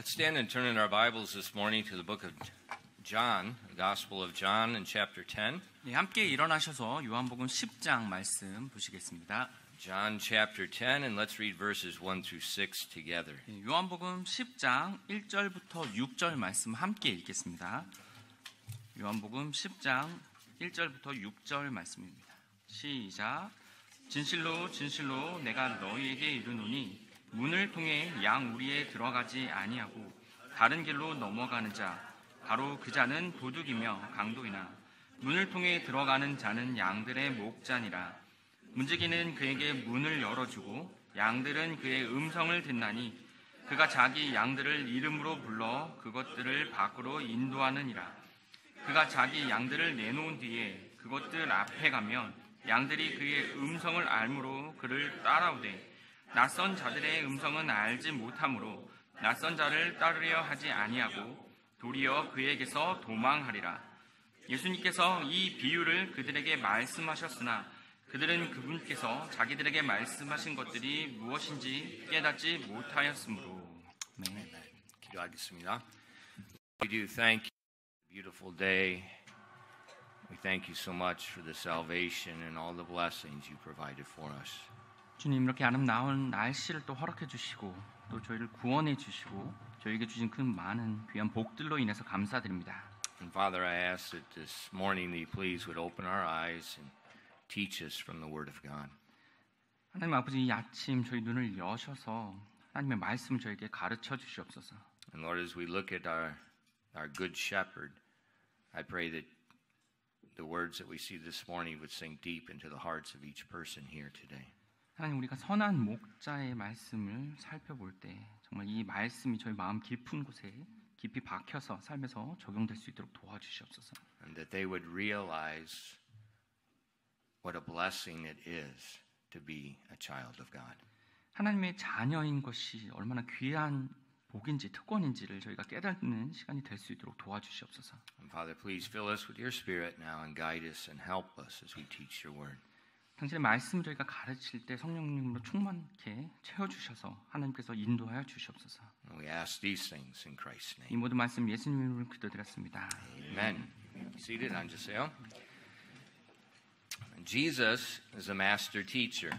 Let's stand and turn in our Bibles this morning to the book of John, the Gospel of John in chapter 10. 네, 함께 일어나셔서 요한복음 10장 말씀 보시겠습니다. John chapter 10, and let's read verses 1 through 6 together. 네, 요한복음 10장 1절부터 6절 말씀 함께 읽겠습니다. 요한복음 10장 1절부터 6절 말씀입니다. 시작. 진실로 진실로 내가 너희에게 이르노니 문을 통해 양 우리에 들어가지 아니하고 다른 길로 넘어가는 자 바로 그 자는 도둑이며 강도이나 문을 통해 들어가는 자는 양들의 목자니라. 문지기는 그에게 문을 열어주고 양들은 그의 음성을 듣나니 그가 자기 양들을 이름으로 불러 그것들을 밖으로 인도하느니라. 그가 자기 양들을 내놓은 뒤에 그것들 앞에 가면 양들이 그의 음성을 알므로 그를 따라오되 낯선 자들의 음성은 알지 못하므로 낯선 자를 따르려 하지 아니하고 도리어 그에게서 도망하리라. 예수님께서 이 비유를 그들에게 말씀하셨으나 그들은 그분께서 자기들에게 말씀하신 것들이 무엇인지 깨닫지 못하였으므로. 네. 기도하겠습니다. We do thank you for a beautiful day. We thank you so much for the salvation and all the blessings you provided for us. 주님, 이렇게 아름다운 날씨를 또 허락해 주시고 또 저희를 구원해 주시고 저희에게 주신 그 많은 귀한 복들로 인해서 감사드립니다. And Father, I ask that this morning that you please would open our eyes and teach us from the Word of God. 하나님 아버지, 이 아침 저희 눈을 여셔서 하나님의 말씀 저에게 가르쳐 주시옵소서. And Lord, as we look at our good shepherd, I pray that the words that we see this morning would sink deep into the hearts of each person here today. 하나님, 우리가 선한 목자의 말씀을 살펴볼 때 정말 이 말씀이 저희 마음 깊은 곳에 깊이 박혀서 삶에서 적용될 수 있도록 도와주시옵소서. And that they would realize what a blessing it is to be a child of God. 하나님의 자녀인 것이 얼마나 귀한 복인지 특권인지를 저희가 깨닫는 시간이 될 수 있도록 도와주시옵소서. And Father, please fill us with your Spirit now and guide us and help us as we teach your word. 당신의 말씀을 저희가 가르칠 때 성령님으로 충만케 채워주셔서 하나님께서 인도하여 주시옵소서. And we ask these things in Christ's 이 name. 모든 말씀 예수님 이름으로 기도드렸습니다. Amen. Seated, 앉으세요. Jesus is a master teacher.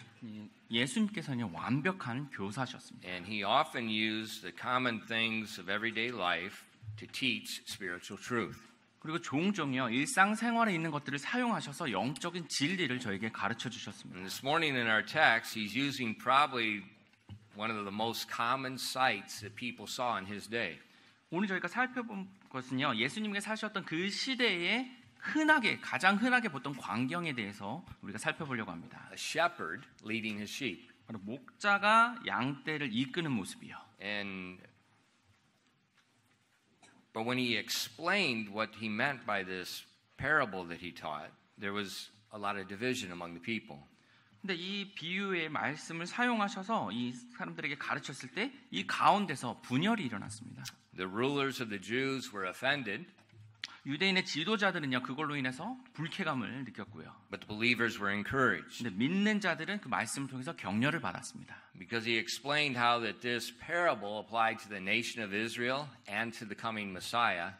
예수님께서는 완벽한 교사셨습니다. And he often used the common things of everyday life to teach spiritual truth. 그리고 종종요 일상생활에 있는 것들을 사용하셔서 영적인 진리를 저에게 가르쳐 주셨습니다. And this morning in our text, he's using probably one of the most common sights that people saw in his day. 오늘 저희가 살펴본 것은요 예수님께 사셨던 그 시대에 가장 흔하게 보던 광경에 대해서 우리가 살펴보려고 합니다. A shepherd leading his sheep. 바로 목자가 양떼를 이끄는 모습이요. But when he explained what he meant by this parable that he taught, there was a lot of division among the people. 근데 이 비유의 말씀을 사용하셔서 이 사람들에게 가르쳤을 때 이 가운데서 분열이 일어났습니다. The rulers of the Jews were offended. 유대인의 지도자들은요 그걸로 인해서 불쾌감을 느꼈고요. But the believers were encouraged. 근데 믿는 자들은 그 말씀을 통해서 격려를 받았습니다. Because he explained how that this parable applied to the nation of Israel and to the coming Messiah,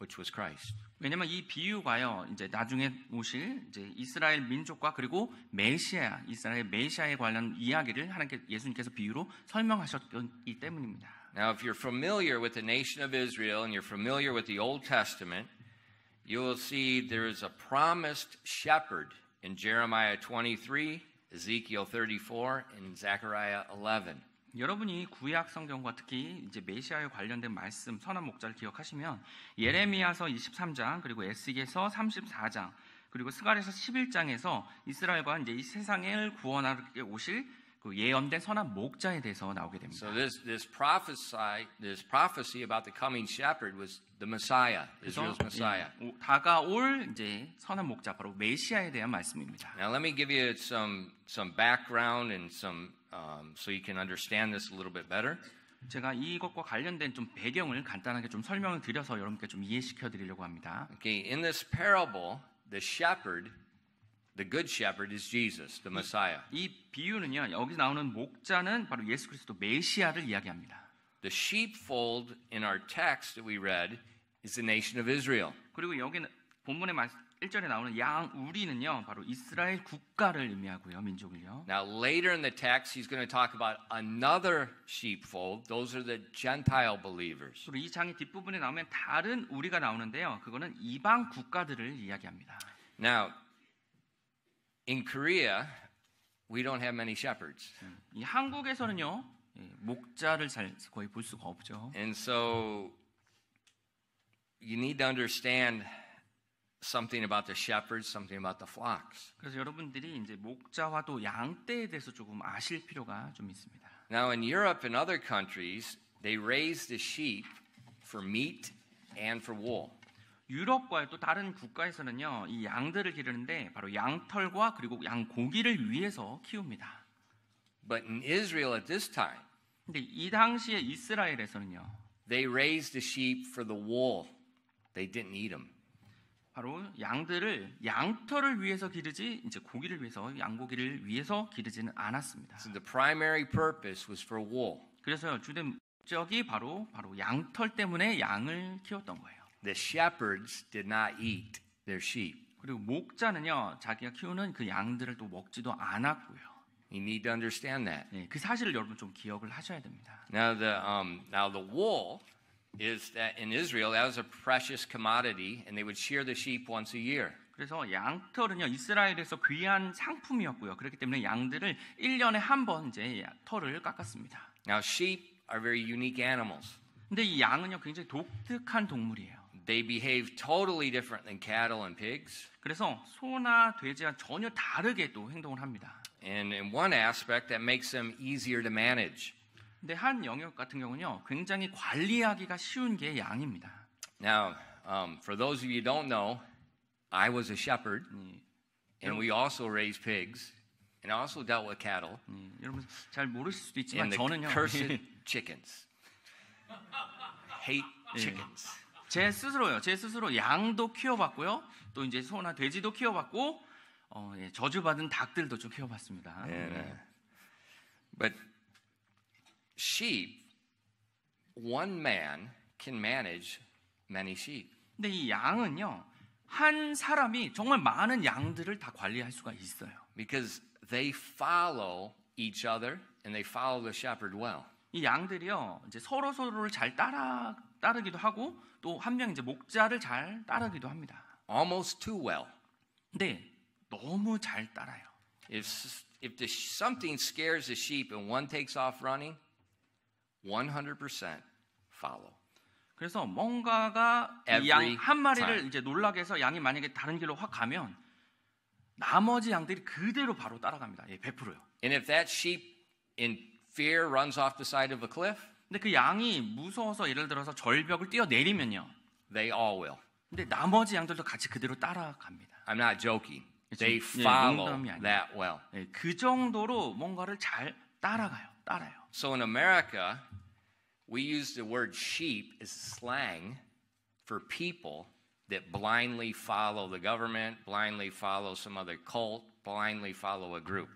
which was Christ. 왜냐면 이 비유가요 이제 나중에 오실 이제 이스라엘 민족과 그리고 메시아 이스라엘 메시아에 관련 이야기를 하나님께 예수님께서 비유로 설명하셨기 때문입니다. Now, if you're familiar with the nation of Israel and you're familiar with the Old Testament, you will see there is a promised shepherd in Jeremiah 23, Ezekiel 34, and Zechariah 11. 여러분이 구약 성경과 특히 이제 메시아에 관련된 말씀 선한 목자를 기억하시면 예레미야서 23장 그리고 에스겔서 34장 그리고 스가랴서 11장에서 이스라엘과 이제 이 세상을 구원하게 오실 그 예언된 선한 목자에 대해서 나오게 됩니다. So this prophecy about the coming shepherd was the Messiah, Israel's Messiah. 다가올 이제 선한 목자 바로 메시아에 대한 말씀입니다. Now let me give you some background and so you can understand this a little bit better. 제가 이것과 관련된 좀 배경을 간단하게 좀 설명을 드려서 여러분께 좀 이해시켜 드리려고 합니다. Okay, in this parable, the good shepherd is Jesus, the Messiah. 이 비유는요, 여기 나오는 목자는 바로 예수 그리스도 메시아를 이야기합니다. The sheepfold in our text that we read is the nation of Israel. 그리고 여기는 본문의 1절에 나오는 양 우리는요 바로 이스라엘 국가를 의미하고요, 민족을요. Now later in the text he's going to talk about another sheepfold. Those are the Gentile believers. 그리고 이 장의 뒷부분에 나오면 다른 우리가 나오는데요. 그거는 이방 국가들을 이야기합니다. Now in Korea we don't have many shepherds. 이 한국에서는요 목자를 잘 거의 볼 수가 없죠. And so you need to understand something about the shepherds, something about the flocks. 그래서 여러분들이 이제 목자와 또 양떼에 대해서 조금 아실 필요가 좀 있습니다. Now in Europe and other countries, they raise the sheep for meat and for wool. 유럽과 또 다른 국가에서는요, 이 양들을 기르는데 바로 양털과 그리고 양고기를 위해서 키웁니다. But in Israel at this time, 근데 이 당시에 이스라엘에서는요, they raised the sheep for the wool. They didn't eat them. 바로 양들을 양털을 위해서 기르지 이제 고기를 위해서 양고기를 위해서 기르지는 않았습니다. So the primary purpose was for wool. 그래서 주된 목적이 바로 양털 때문에 양을 키웠던 거예요. The shepherds did not eat their sheep. 그리고 목자는요 자기가 키우는 그 양들을 또 먹지도 않았고요. You need to understand that. 네, 그 사실을 여러분 좀 기억을 하셔야 됩니다. Now the wool is that in Israel that was a precious commodity, and they would shear the sheep once a year. 그래서 양털은요 이스라엘에서 귀한 상품이었고요. 그렇기 때문에 양들을 1년에 한 번 이제 털을 깎았습니다. Now sheep are very unique animals. 근데 이 양은요 굉장히 독특한 동물이에요. They behave totally different than cattle and pigs. 그래서 소나 돼지와 전혀 다르게 또 행동을 합니다. And in one aspect that makes them easier to manage. 근데 한 영역 같은 경우는요 굉장히 관리하기가 쉬운 게 양입니다. Now, for those of you who don't know, I was a shepherd, and we also raised pigs, and I also dealt with cattle, 여러분 잘 모르실 수도 있지만 and the 저는요 cursed chickens. Hate chickens. 제 스스로 양도 키워봤고요. 또 이제 소나 돼지도 키워봤고 저주받은 닭들도 좀 키워봤습니다. But sheep, one man can manage many sheep. 근데 이 양은요 한 사람이 정말 많은 양들을 다 관리할 수가 있어요. Because they follow each other and they follow the shepherd well. 이 양들이요 이제 서로를 잘 따르기도 하고 또 한 명 이제 목자를 잘 따르기도 합니다. Almost too well. 근데 너무 잘 따라요. If something scares the sheep and one takes off running, 100% follow. 그래서 뭔가가 이 양 한 마리를 이제 놀라게 해서 양이 만약에 다른 길로 확 가면 나머지 양들이 그대로 바로 따라갑니다. 100%요. And if that sheep in fear runs off the side of a cliff, 근데 그 양이 무서워서 예를 들어서 절벽을 뛰어내리면요. they all will. 근데 나머지 양들도 같이 그대로 따라갑니다. I'm not joking. They 지금, follow 농담이 아니에요. that well. 그 정도로 뭔가를 잘 따라요. So in America, we use the word sheep as slang for people that blindly follow the government, blindly follow some other cult, blindly follow a group.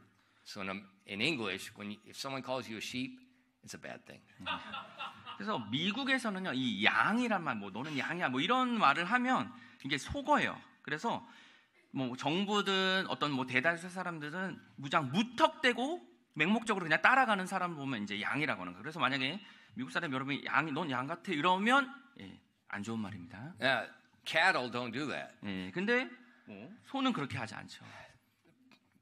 So in English, if someone calls you a sheep, it's a bad thing. 그래서 미국에서는요, 이 양이란 말, 뭐 너는 양이야, 뭐 이런 말을 하면 이게 속어요. 그래서 뭐 정부든 어떤 뭐 대다수 사람들은 무턱대고 맹목적으로 그냥 따라가는 사람 보면 이제 양이라고 하는 거예요. 그래서 만약에 미국 사람 여러분이 넌 양 같아 이러면 안 좋은 말입니다. Cattle don't do that. 근데 뭐 소는 그렇게 하지 않죠.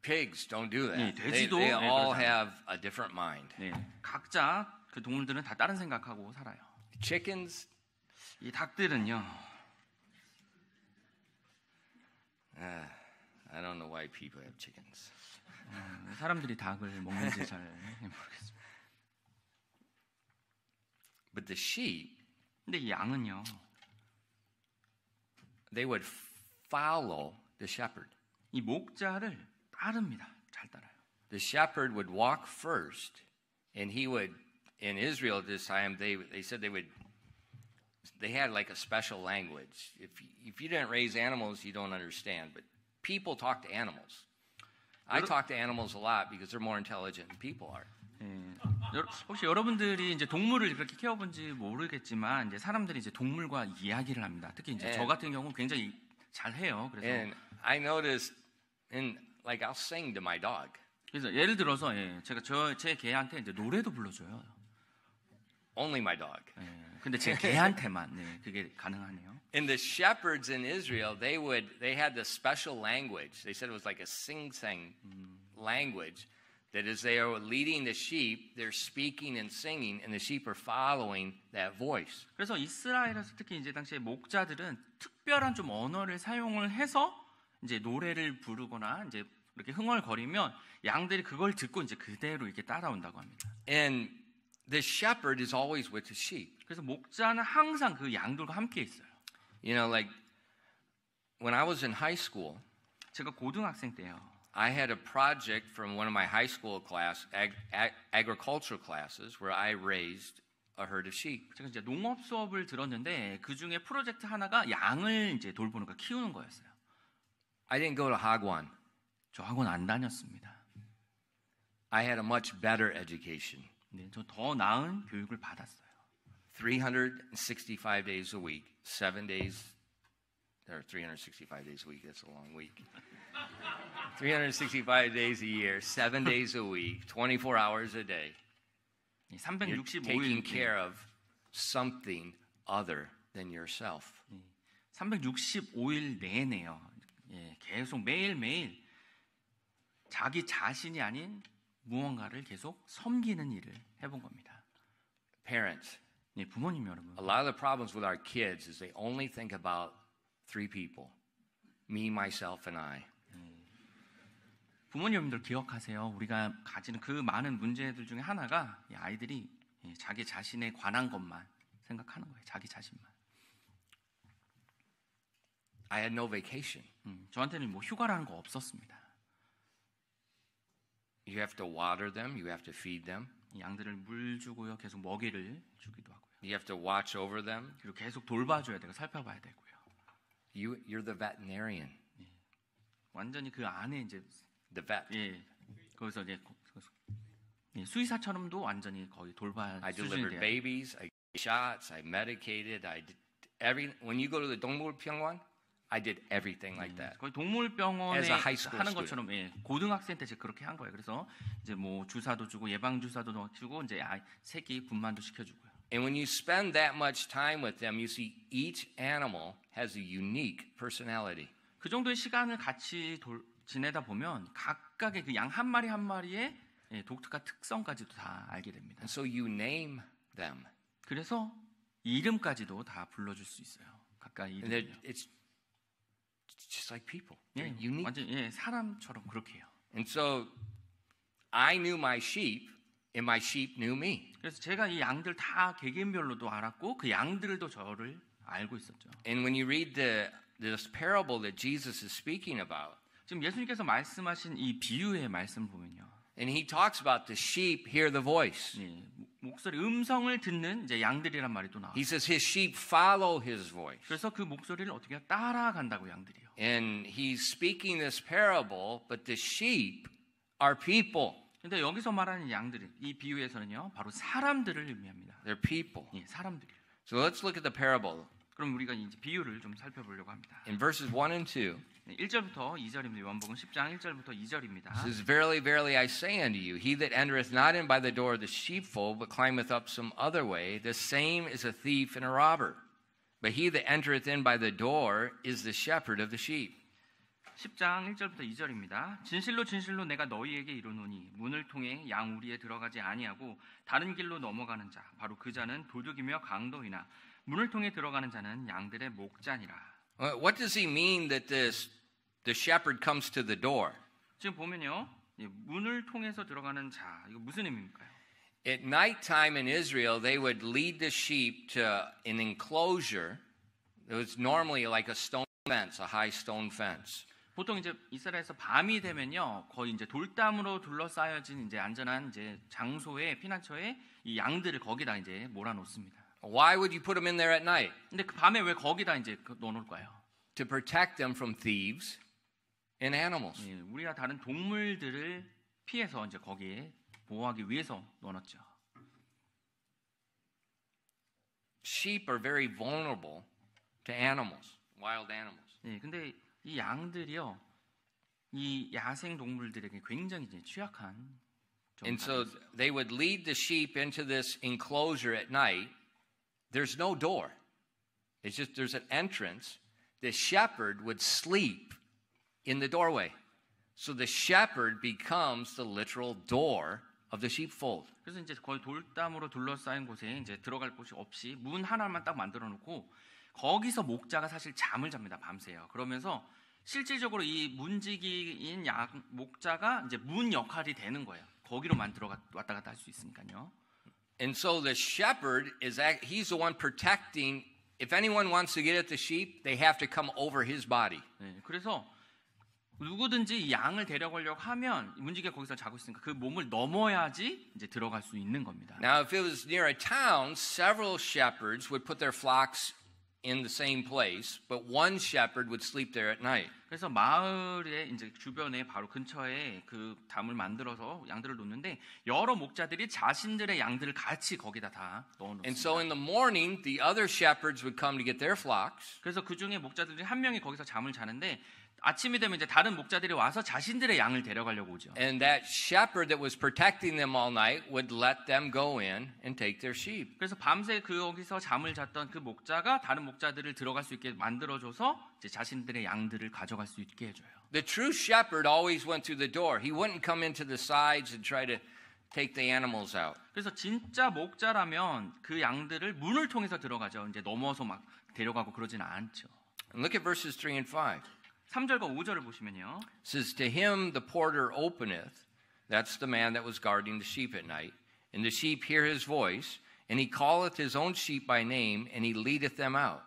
Pigs don't do that. 돼지도 They all have a different mind. 각자 그 동물들은 다 다른 생각하고 살아요. Chickens, 이 닭들은요. I don't know why people have chickens. 사람들이 닭을 먹는지 잘 모르겠습니다. But the sheep, 근데 이 양은요. they would follow the shepherd. 이 목자를 따릅니다. 잘 따라요. The shepherd would walk first, and he would. In Israel at this time, they said they had like a special language. If you didn't raise animals, you don't understand. But people talk to animals. I talk to animals a lot because they're more intelligent than people are. 혹시 여러분들이 이제 동물을 그렇게 키워본지 모르겠지만 이제 사람들이 이제 동물과 이야기를 합니다. 특히 이제 저 같은 경우 굉장히 잘해요. And I noticed, like I'll sing to my dog. 그래서 예를 들어서 제가 제 개한테 이제 노래도 불러줘요. Only my dog. 근데 제 개한테만 그게 가능하네요. And the shepherds in Israel, they had this special language. They said it was like a sing-sang language. That as they are leading the sheep, they're speaking and singing, and the sheep are following that voice. 그래서 이스라엘에서 특히 이제 당시에 목자들은 특별한 좀 언어를 사용을 해서 이제 노래를 부르거나 이제 이렇게 흥얼거리면 양들이 그걸 듣고 이제 그대로 이렇게 따라온다고 합니다. And the shepherd is always with the sheep. 그래서 목자는 항상 그 양들과 함께 있어요. You know, like when I was in high school, 제가 고등학생 때요. I had a project from one of my high school class, agricultural classes, where I raised a herd of sheep. 제가 이제 농업 수업을 들었는데 그 중에 프로젝트 하나가 양을 이제 돌보는 거 키우는 거였어요. I didn't go to Hagwon. 저 학원 안 다녔습니다. I had a much better education. 네, 저 더 나은 교육을 받았어요. 365 days a week, 7 days. There are 365 days a week. That's a long week. 365 days a year, 7 days a week, 24 hours a day. You're taking 365일 care of something other than yourself. 365일 내내요. 계속 매일매일 자기 자신이 아닌 무언가를 계속 섬기는 일을 해본 겁니다. Parents, 부모님 여러분. a lot of the problems with our kids is they only think about 3 people. Me, myself, and I. 부모님들 기억하세요. 우리가 가지는 그 많은 문제들 중에 하나가 이 아이들이 자기 자신에 관한 것만 생각하는 거예요. 자기 자신만. I had no vacation. 저한테는 뭐 휴가라는 거 없었습니다. You have to water them. You have to feed them. 이 양들을 물 주고요. 계속 먹이를 주기도 하고요. You have to watch over them. 그리고 계속 돌봐줘야 되고 살펴봐야 되고요. You're the veterinarian. 완전히 그 안에 이제 The vet. 거기서 이제 수의사처럼도 완전히 거의 돌봐야 I 수준이 delivered 돼요. babies. I gave shots. I medicated. I did when you go to the 동물병원, I did everything like that. 거의 동물병원에 As a high school 하는 것처럼 고등학생 때 제가 그렇게 한 거예요. 그래서 이제 뭐 주사도 주고 예방 주사도 주고 이제 새끼 분만도 시켜주고요. And when you spend that much time with them, you see each animal has a unique personality. 그 정도의 시간을 같이 지내다 보면 각각의 그 양 한 마리 한 마리의 독특한 특성까지도 다 알게 됩니다. And so you name them. 그래서 이름까지도 다 불러줄 수 있어요. 각각 And 이름. it's just like people. They're unique. 완전 사람처럼 그렇게 해요. And so I knew my sheep, and my sheep knew me. 그래서 제가 이 양들 다 개개인별로도 알았고 그 양들도 저를 알고 있었죠. And when you read this parable that Jesus is speaking about, 지금 예수님께서 말씀하신 이 비유의 말씀을 보면요. and he talks about the sheep hear the voice. 목소리 음성을 듣는 이제 양들이란 말이 또 나와요. He says his sheep follow his voice. 그래서 그 목소리를 어떻게 따라간다고 양들이요. And he's speaking this parable, but the sheep are people. 근데 여기서 말하는 양들이 이 비유에서는요, 바로 사람들을 의미합니다. They're people. 사람들이요. So let's look at the parable. 그럼 우리가 이제 비유를 좀 살펴보려고 합니다. In verses 1 and 2, 1절부터 2절입니다. 요한복음 10장 1절부터 2절입니다. it says, Verily, verily, I say unto you, he that entereth not in by the door of the sheepfold, but climbeth up some other way, the same is a thief and a robber. But he that entereth in by the door is the shepherd of the sheep. 10장 1절부터 2절입니다. 진실로 진실로 내가 너희에게 이르노니 문을 통해 양 우리에 들어가지 아니하고 다른 길로 넘어가는 자 바로 그 자는 도둑이며 강도이나 문을 통해 들어가는 자는 양들의 목자니라. What does he mean that the shepherd comes to the door? 지금 보면요. 문을 통해서 들어가는 자 이거 무슨 의미입니까? At nighttime in Israel, they would lead the sheep to an enclosure. It was normally like a stone fence, a high stone fence. 보통 이제 이스라엘에서 밤이 되면요, 거의 이제 돌담으로 둘러싸여진 이제 안전한 이제 장소에 피난처에 이 양들을 거기다 이제 몰아놓습니다. Why would you put them in there at night? 근데 그 밤에 왜 거기다 이제 넣어놓을까요? To protect them from thieves and animals. 우리가 다른 동물들을 피해서 이제 거기에 보호하기 위해서 넣어놨죠. sheep are very vulnerable to animals, wild animals. 네, 근데 이 양들이요, 이 야생 동물들에게 굉장히 이제 취약한. And so they would lead the sheep into this enclosure at night. There's no door. It's just there's an entrance. The shepherd would sleep in the doorway. So the shepherd becomes the literal door of the sheepfold. 그래서 이제 거의 돌담으로 둘러싸인 곳에 이제 들어갈 곳이 없이 문 하나만 딱 만들어 놓고 거기서 목자가 사실 잠을 잡니다. 밤새요. 그러면서 실질적으로 이 문지기인 목자가 이제 문 역할이 되는 거예요. 거기로만 왔다 갔다 할 수 있으니까요. And so the shepherd he's the one protecting. If anyone wants to get at the sheep, they have to come over his body. 네, 그래서 누구든지 이 양을 데려가려고 하면 문지기가 거기서 자고 있으니까 그 몸을 넘어야지 이제 들어갈 수 있는 겁니다. Now, if it was near a town, several shepherds would put their flocks in the same place, but one shepherd would sleep there at night. 그래서 마을의 이제 주변에 바로 근처에 그 담을 만들어서 양들을 놓는데 여러 목자들이 자신들의 양들을 같이 거기다 다 넣어놓습니다. And so in the morning, the other shepherds would come to get their flocks. 그래서 그 중에 목자들이 한 명이 거기서 잠을 자는데 아침이 되면 이제 다른 목자들이 와서 자신들의 양을 데려가려고 오죠. And that shepherd that was protecting them all night would let them go in and take their sheep. 그래서 밤새 거기서 잠을 잤던 그 목자가 다른 목자들을 들어갈 수 있게 만들어줘서 이제 자신들의 양들을 가져갈 수 있게 해줘요. The true shepherd always went through the door. He wouldn't come into the sides and try to take the animals out. 그래서 진짜 목자라면 그 양들을 문을 통해서 들어가죠. 이제 넘어서 막 데려가고 그러지는 않죠. And look at verses 3 and 5. 3절과 5절을 보시면요. It says, to him the porter openeth, that's the man that was guarding the sheep at night, and the sheep hear his voice, and he calleth his own sheep by name, and he leadeth them out.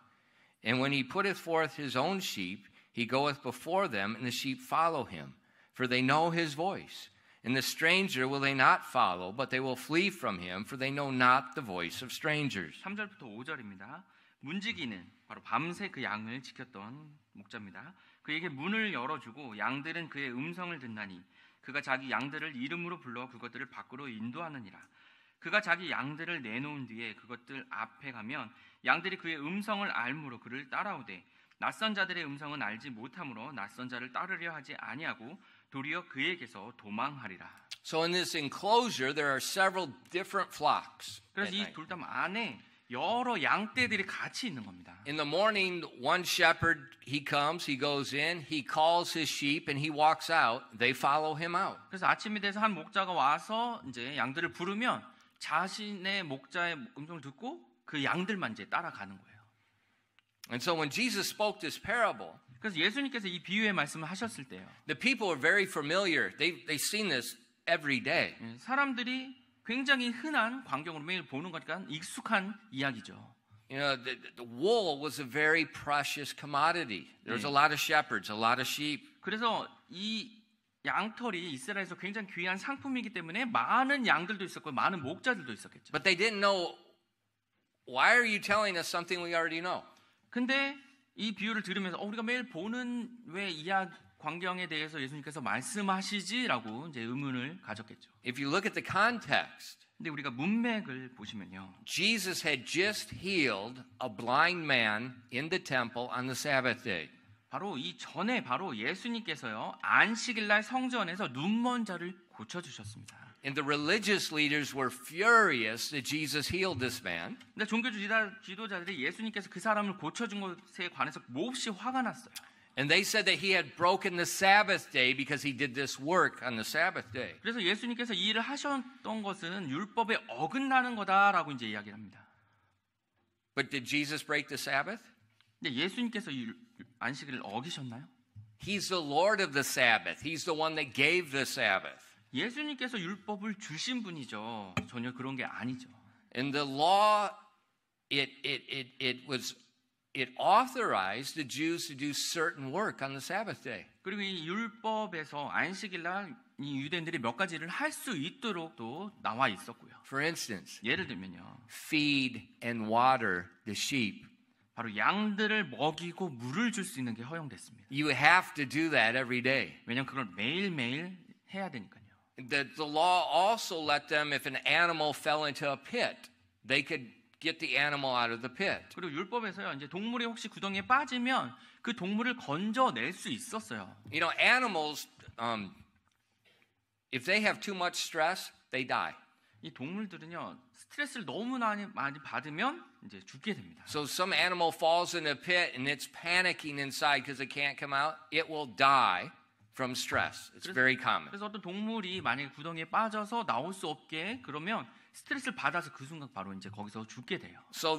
And when he putteth forth his own sheep, he goeth before them, and the sheep follow him, for they know his voice. And the stranger will they not follow, but they will flee from him, for they know not the voice of strangers. 3절부터 5절입니다. 문지기는 바로 밤새 그 양을 지켰던 목자입니다. 그에게 문을 열어주고 양들은 그의 음성을 듣나니 그가 자기 양들을 이름으로 불러 그것들을 밖으로 인도하느니라. 그가 자기 양들을 내놓은 뒤에 그것들 앞에 가면 양들이 그의 음성을 알므로 그를 따라오되 낯선 자들의 음성은 알지 못하므로 낯선 자를 따르려 하지 아니하고 도리어 그에게서 도망하리라. So in this enclosure there are several different flocks. 그래서 이 돌담 안에 여러 양떼들이 같이 있는 겁니다. In the morning, one shepherd, he comes, he goes in, he calls his sheep, and he walks out. They follow him out. 그래서 아침이 돼서 한 목자가 와서 이제 양들을 부르면 자신의 목자의 음성을 듣고 그 양들만 이제 따라가는 거예요. And so when Jesus spoke this parable, 그래서 예수님께서 이 비유의 말씀을 하셨을 때요. the people were very familiar. They've seen this every day. 사람들이 굉장히 흔한 광경으로 매일 보는 거니까 익숙한 이야기죠. You know, the wool was a very precious commodity. There was a lot of shepherds, a lot of sheep. 그래서 이 양털이 이스라엘에서 굉장히 귀한 상품이기 때문에 많은 양들도 있었고 많은 목자들도 있었겠죠. But they didn't know, why are you telling us something we already know? 근데 이 비유를 들으면서 우리가 매일 보는 왜 이야기 광경에 대해서 예수님께서 말씀하시지라고 이제 의문을 가졌겠죠. If you look at the context, 근데 우리가 문맥을 보시면요. Jesus had just healed a blind man in the temple on the Sabbath day. 바로 이 전에 바로 예수님께서요. 안식일 날 성전에서 눈먼 자를 고쳐 주셨습니다. And the religious leaders were furious that Jesus healed this man. 근데 종교 지도자들이 예수님께서 그 사람을 고쳐 준 것에 관해서 몹시 화가 났어요. And they said that he had broken the Sabbath day because he did this work on the Sabbath day. 그래서 예수님께서 이 일을 하셨던 것은 율법에 어긋나는 거다라고 이제 이야기를 합니다. But did Jesus break the Sabbath? 근데 예수님께서 이 안식일을 어기셨나요? He's the Lord of the Sabbath. He's the one that gave the Sabbath. 예수님께서 율법을 주신 분이죠. 전혀 그런 게 아니죠. And the law, it authorized the Jews to do certain work on the Sabbath day. 그리고 이 율법에서 안식일 날 이 유대인들이 몇 가지를 할 수 있도록도 나와 있었고요. For instance, 예를 들면요. feed and water the sheep. 바로 양들을 먹이고 물을 줄 수 있는 게 허용됐습니다. You have to do that every day. 왜냐하면 그걸 매일매일 해야 되니까요. The law also let them, if an animal fell into a pit, they could get the animal out of the pit. 그리고 율법에서요, 이제 동물이 혹시 구덩이에 빠지면 그 동물을 건져낼 수 있었어요. You know, animals, if they have too much stress, they die. 이 동물들은요, 스트레스를 너무 많이 받으면 이제 죽게 됩니다. So some animal falls in a pit and it's panicking inside because it can't come out. It will die from stress. It's very common. 그래서 어떤 동물이 만약에 구덩이에 빠져서 나올 수 없게 그러면 스트레스를 받아서 그 순간 바로 이제 거기서 죽게 돼요. So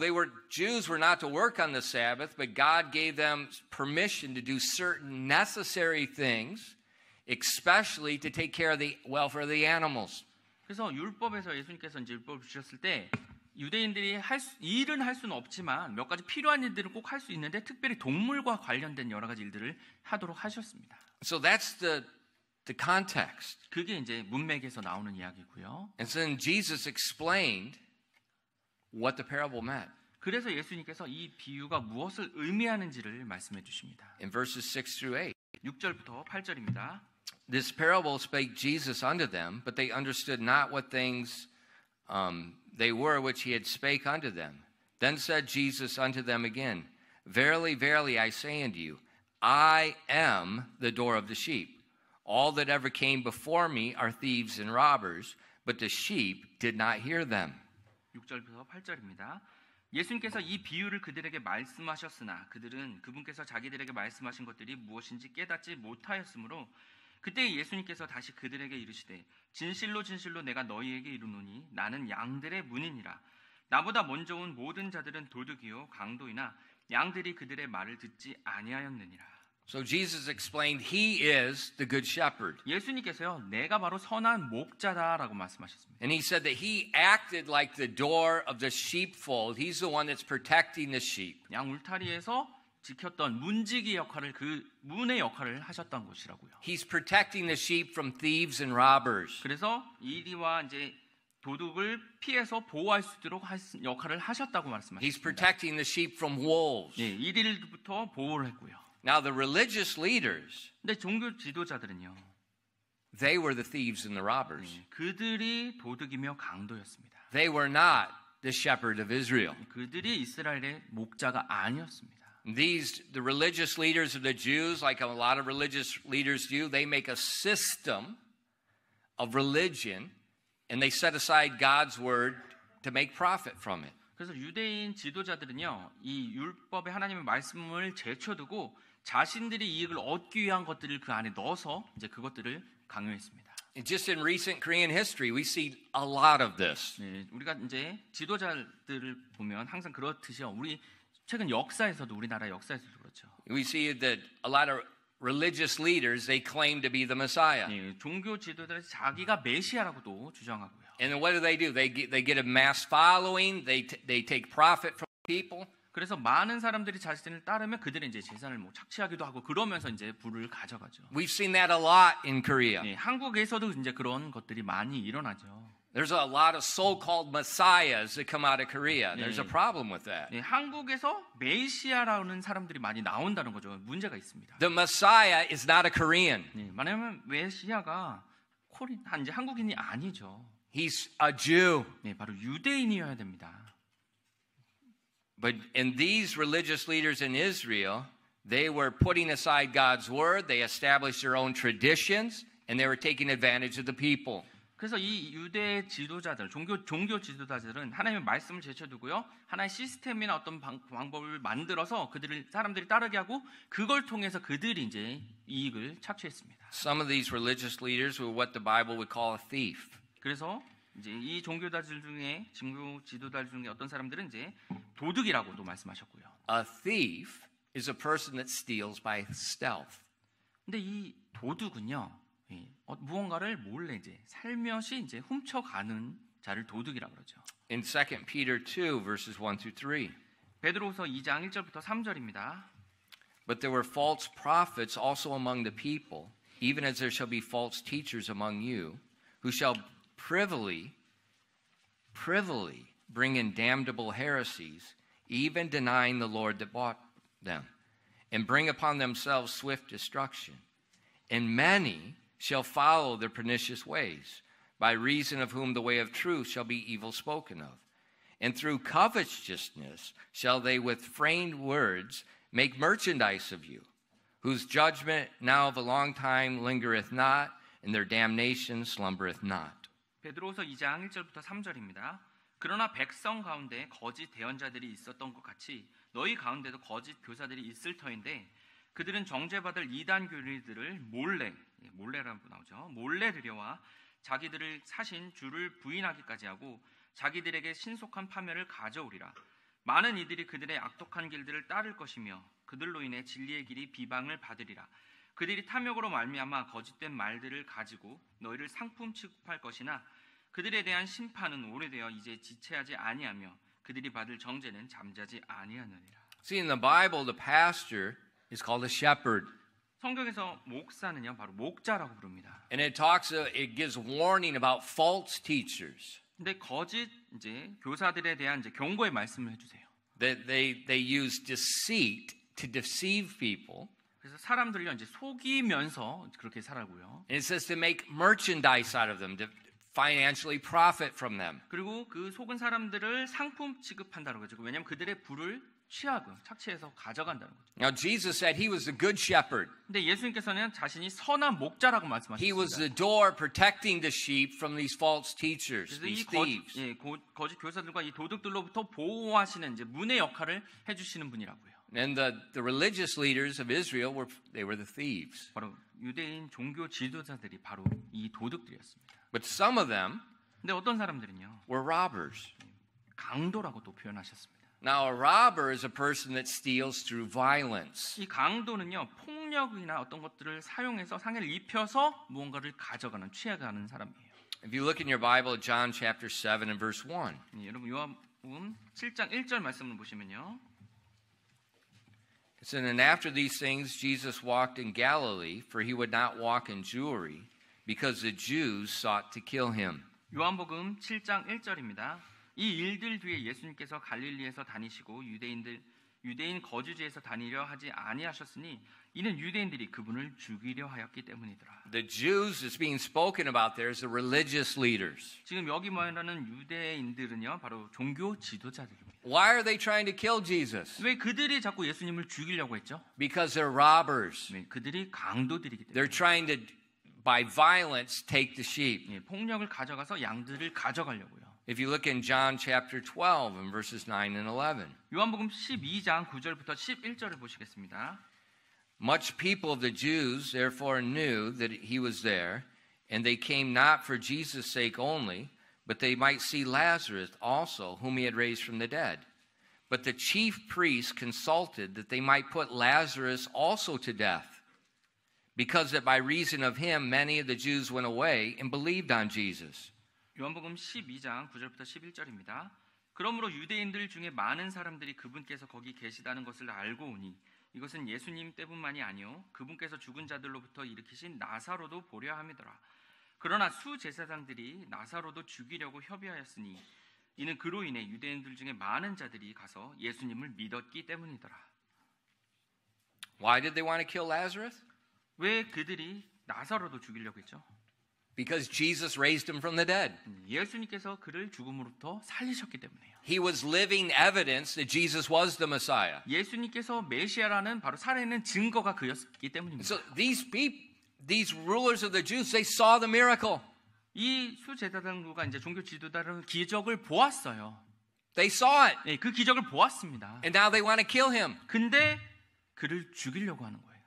Jews were not to work on the Sabbath, but God gave them permission to do certain necessary things, especially to take care of the welfare of the animals. 그래서 율법에서 예수님께서 이제 율법을 주셨을 때 유대인들이 일은 할 수는 없지만 몇 가지 필요한 일들을 꼭 할 수 있는데 특별히 동물과 관련된 여러 가지 일들을 하도록 하셨습니다. So that's the context. 그게 이제 문맥에서 나오는 이야기고요. And then Jesus explained what the parable meant. 그래서 예수님께서 이 비유가 무엇을 의미하는지를 말씀해 주십니다. In verses 6 through 8. 6절부터 8절입니다. This parable spake Jesus unto them, but they understood not what things they were which he had spake unto them. Then said Jesus unto them again, Verily, verily, I say unto you, I am the door of the sheep. All that ever came before me are thieves and robbers, but the sheep did not hear them. 6절부터 8절입니다. 예수님께서 이 비유를 그들에게 말씀하셨으나 그들은 그분께서 자기들에게 말씀하신 것들이 무엇인지 깨닫지 못하였으므로 그때 예수님께서 다시 그들에게 이르시되 진실로 진실로 내가 너희에게 이르노니 나는 양들의 문이니라. 나보다 먼저 온 모든 자들은 도둑이요 강도이나 양들이 그들의 말을 듣지 아니하였느니라. So Jesus explained he is the good shepherd. 예수님께서요, 내가 바로 선한 목자다라고 말씀하셨습니다. And he said that he acted like the door of the sheepfold. He's the one that's protecting the sheep. 양 울타리에서 지켰던 문지기 역할을 그 문의 역할을 하셨던 것이라고요. He's protecting the sheep from thieves and robbers. 그래서 이리와 이제 도둑을 피해서 보호할 수 있도록 역할을 하셨다고 말씀하셨습니다. He's protecting the sheep from wolves. 예, 이들부터 보호를 했고요. Now the religious leaders, 근데 종교 지도자들은요, they were the thieves and the robbers. 그들이 도둑이며 강도였습니다. They were not the shepherd of Israel. 그들이 이스라엘의 목자가 아니었습니다. The religious leaders of the Jews, like a lot of religious leaders do, they make a system of religion and they set aside God's word to make profit from it. 그래서 유대인 지도자들은요, 이 율법의 하나님의 말씀을 제쳐두고 자신들이 이익을 얻기 위한 것들을 그 안에 넣어서 이제 그것들을 강요했습니다. Just in recent Korean history, we see a lot of this. 네, 우리가 이제 지도자들을 보면 항상 그렇듯이요. 우리 최근 역사에서도 우리나라 역사에서도 그렇죠. We see that a lot of religious leaders, they claim to be the Messiah. 네, 종교 지도자들이 자기가 메시아라고도 주장하고요. And then what do? They get a mass following. They take profit from people. 그래서 많은 사람들이 자신을 따르면 그들은 이제 재산을 뭐 착취하기도 하고 그러면서 이제 부를 가져가죠. We've seen that a lot in Korea. 네, 한국에서도 이제 그런 것들이 많이 일어나죠. There's a lot of so-called messiahs that come out of Korea. There's a problem with that. 네, 한국에서 메시아라는 사람들이 많이 나온다는 거죠. 문제가 있습니다. The Messiah is not a Korean. 네, 왜냐하면 메시아가 이제 한국인이 아니죠. He's a Jew. 네, 바로 유대인이어야 됩니다. But in these religious leaders in Israel, they were putting aside God's word. They established their own traditions, and they were taking advantage of the people. 그래서 이 유대 지도자들, 종교 지도자들은 하나님의 말씀을 제쳐두고요, 하나의 시스템이나 어떤 방법을 만들어서 사람들이 따르게 하고 그걸 통해서 그들이 이제 이익을 착취했습니다. Some of these religious leaders were what the Bible would call a thief. 그래서 이제 이 종교 지도자들 중에 어떤 사람들은 이제 도둑이라고도 말씀하셨고요. A thief is a person that steals by stealth. 근데 이 도둑은요, 무언가를 몰래 이제 살며시 이제 훔쳐가는 자를 도둑이라고 그러죠. In 2 Peter 2 verses 1 through 3. 베드로후서 2장 1절부터 3절입니다. But there were false prophets also among the people, even as there shall be false teachers among you, who shall privily bring in damnable heresies, even denying the Lord that bought them, and bring upon themselves swift destruction. And many shall follow their pernicious ways, by reason of whom the way of truth shall be evil spoken of. And through covetousness shall they with feigned words make merchandise of you, whose judgment now of a long time lingereth not, and their damnation slumbereth not. 베드로서 2장 1절부터 3절입니다. 그러나 백성 가운데 거짓 대언자들이 있었던 것 같이 너희 가운데도 거짓 교사들이 있을 터인데 그들은 정죄받을 이단 교리들을 몰래라고 나오죠. 몰래 들여와 자기들을 사신 주를 부인하기까지 하고 자기들에게 신속한 파멸을 가져오리라. 많은 이들이 그들의 악독한 길들을 따를 것이며 그들로 인해 진리의 길이 비방을 받으리라. 그들이 탐욕으로 말미암아 거짓된 말들을 가지고 너희를 상품 취급할 것이나 그들에 대한 심판은 오래되어 이제 지체하지 아니하며 그들이 받을 정죄는 잠자지 아니하느니라. See, in the Bible, the pastor is called a shepherd. 성경에서 목사는요 바로 목자라고 부릅니다. And it gives warning about false teachers. 근데 거짓 이제 교사들에 대한 이제 경고의 말씀을 해주세요. That they use deceit to deceive people. 그래서 사람들을 이제 속이면서 그렇게 살아고요. And it says to make merchandise out of them, to financially profit from them. 그리고 그 속은 사람들을 상품 취급한다는 거죠. 왜냐하면 그들의 부를 착취해서 가져간다는 거죠. Now Jesus said he was the good shepherd. 근데 예수님께서는 자신이 선한 목자라고 말씀하셨습니다. He was the door protecting the sheep from these false teachers, 그래서 이 these thieves. 거짓 교사들과 이 도둑들로부터 보호하시는 이제 문의 역할을 해주시는 분이라고요. And the religious leaders of Israel were the thieves. 바로 유대인 종교 지도자들이 바로 이 도둑들이었습니다. But some of them 근데 어떤 사람들은요 were robbers. 강도라고 또 표현하셨습니다. Now a robber is a person that steals through violence. 이 강도는요 폭력이나 어떤 것들을 사용해서 상해를 입혀서 무언가를 가져가는 취해가는 사람이에요. If you look in your Bible, John chapter 7 and verse 1. 여러분 요한복음 7장 1절 말씀을 보시면요. It said, and after these things Jesus walked in Galilee, for he would not walk in Jewry, because the Jews sought to kill him. 요한복음 7장 1절입니다. 이 일들 뒤에 예수님께서 갈릴리에서 다니시고 유대인 거주지에서 다니려 하지 아니하셨으니 이는 유대인들이 그분을 죽이려 하였기 때문이더라. The Jews is being spoken about there as the religious leaders. 지금 여기 말하는 유대인들은요 바로 종교 지도자들입니다. Why are they trying to kill Jesus? 왜 그들이 자꾸 예수님을 죽이려고 했죠? Because they're robbers. 네, 그들이 강도들이기 때문에. They're trying to, by violence, take the sheep. 네, 폭력을 가져가서 양들을 가져가려고요. If you look in John chapter 12 and verses 9 and 11. 요한복음 12장 9절부터 11절을 보시겠습니다. Much people of the Jews therefore knew that he was there, and they came not for Jesus' sake only, but they might see Lazarus also, whom he had raised from the dead. But the chief priests consulted that they might put Lazarus also to death, because that by reason of him many of the Jews went away and believed on Jesus. 요한복음 12장 9절부터 11절입니다. 그러므로 유대인들 중에 많은 사람들이 그분께서 거기 계시다는 것을 알고 오니 이것은 예수님 때문만이 아니요 그분께서 죽은 자들로부터 일으키신 나사로도 보려 함이더라. 그러나 수제사장들이 나사로도 죽이려고 협의하였으니 이는 그로 인해 유대인들 중에 많은 자들이 가서 예수님을 믿었기 때문이더라. Why did they want to kill Lazarus? 왜 그들이 나사로도 죽이려고 했죠? Because Jesus raised him from the dead. 예수님께서 그를 죽음으로부터 살리셨기 때문에요. He was living evidence that Jesus was the Messiah. 예수님께서 메시아라는 바로 살아있는 증거가 그였기 때문입니다. So these rulers of the Jews, they saw the miracle. 이 수제사장부가 이제 종교 지도자들은 기적을 보았어요. They saw it. 네, 그 기적을 보았습니다. And now they want to kill him. 근데 그를 죽이려고 하는 거예요.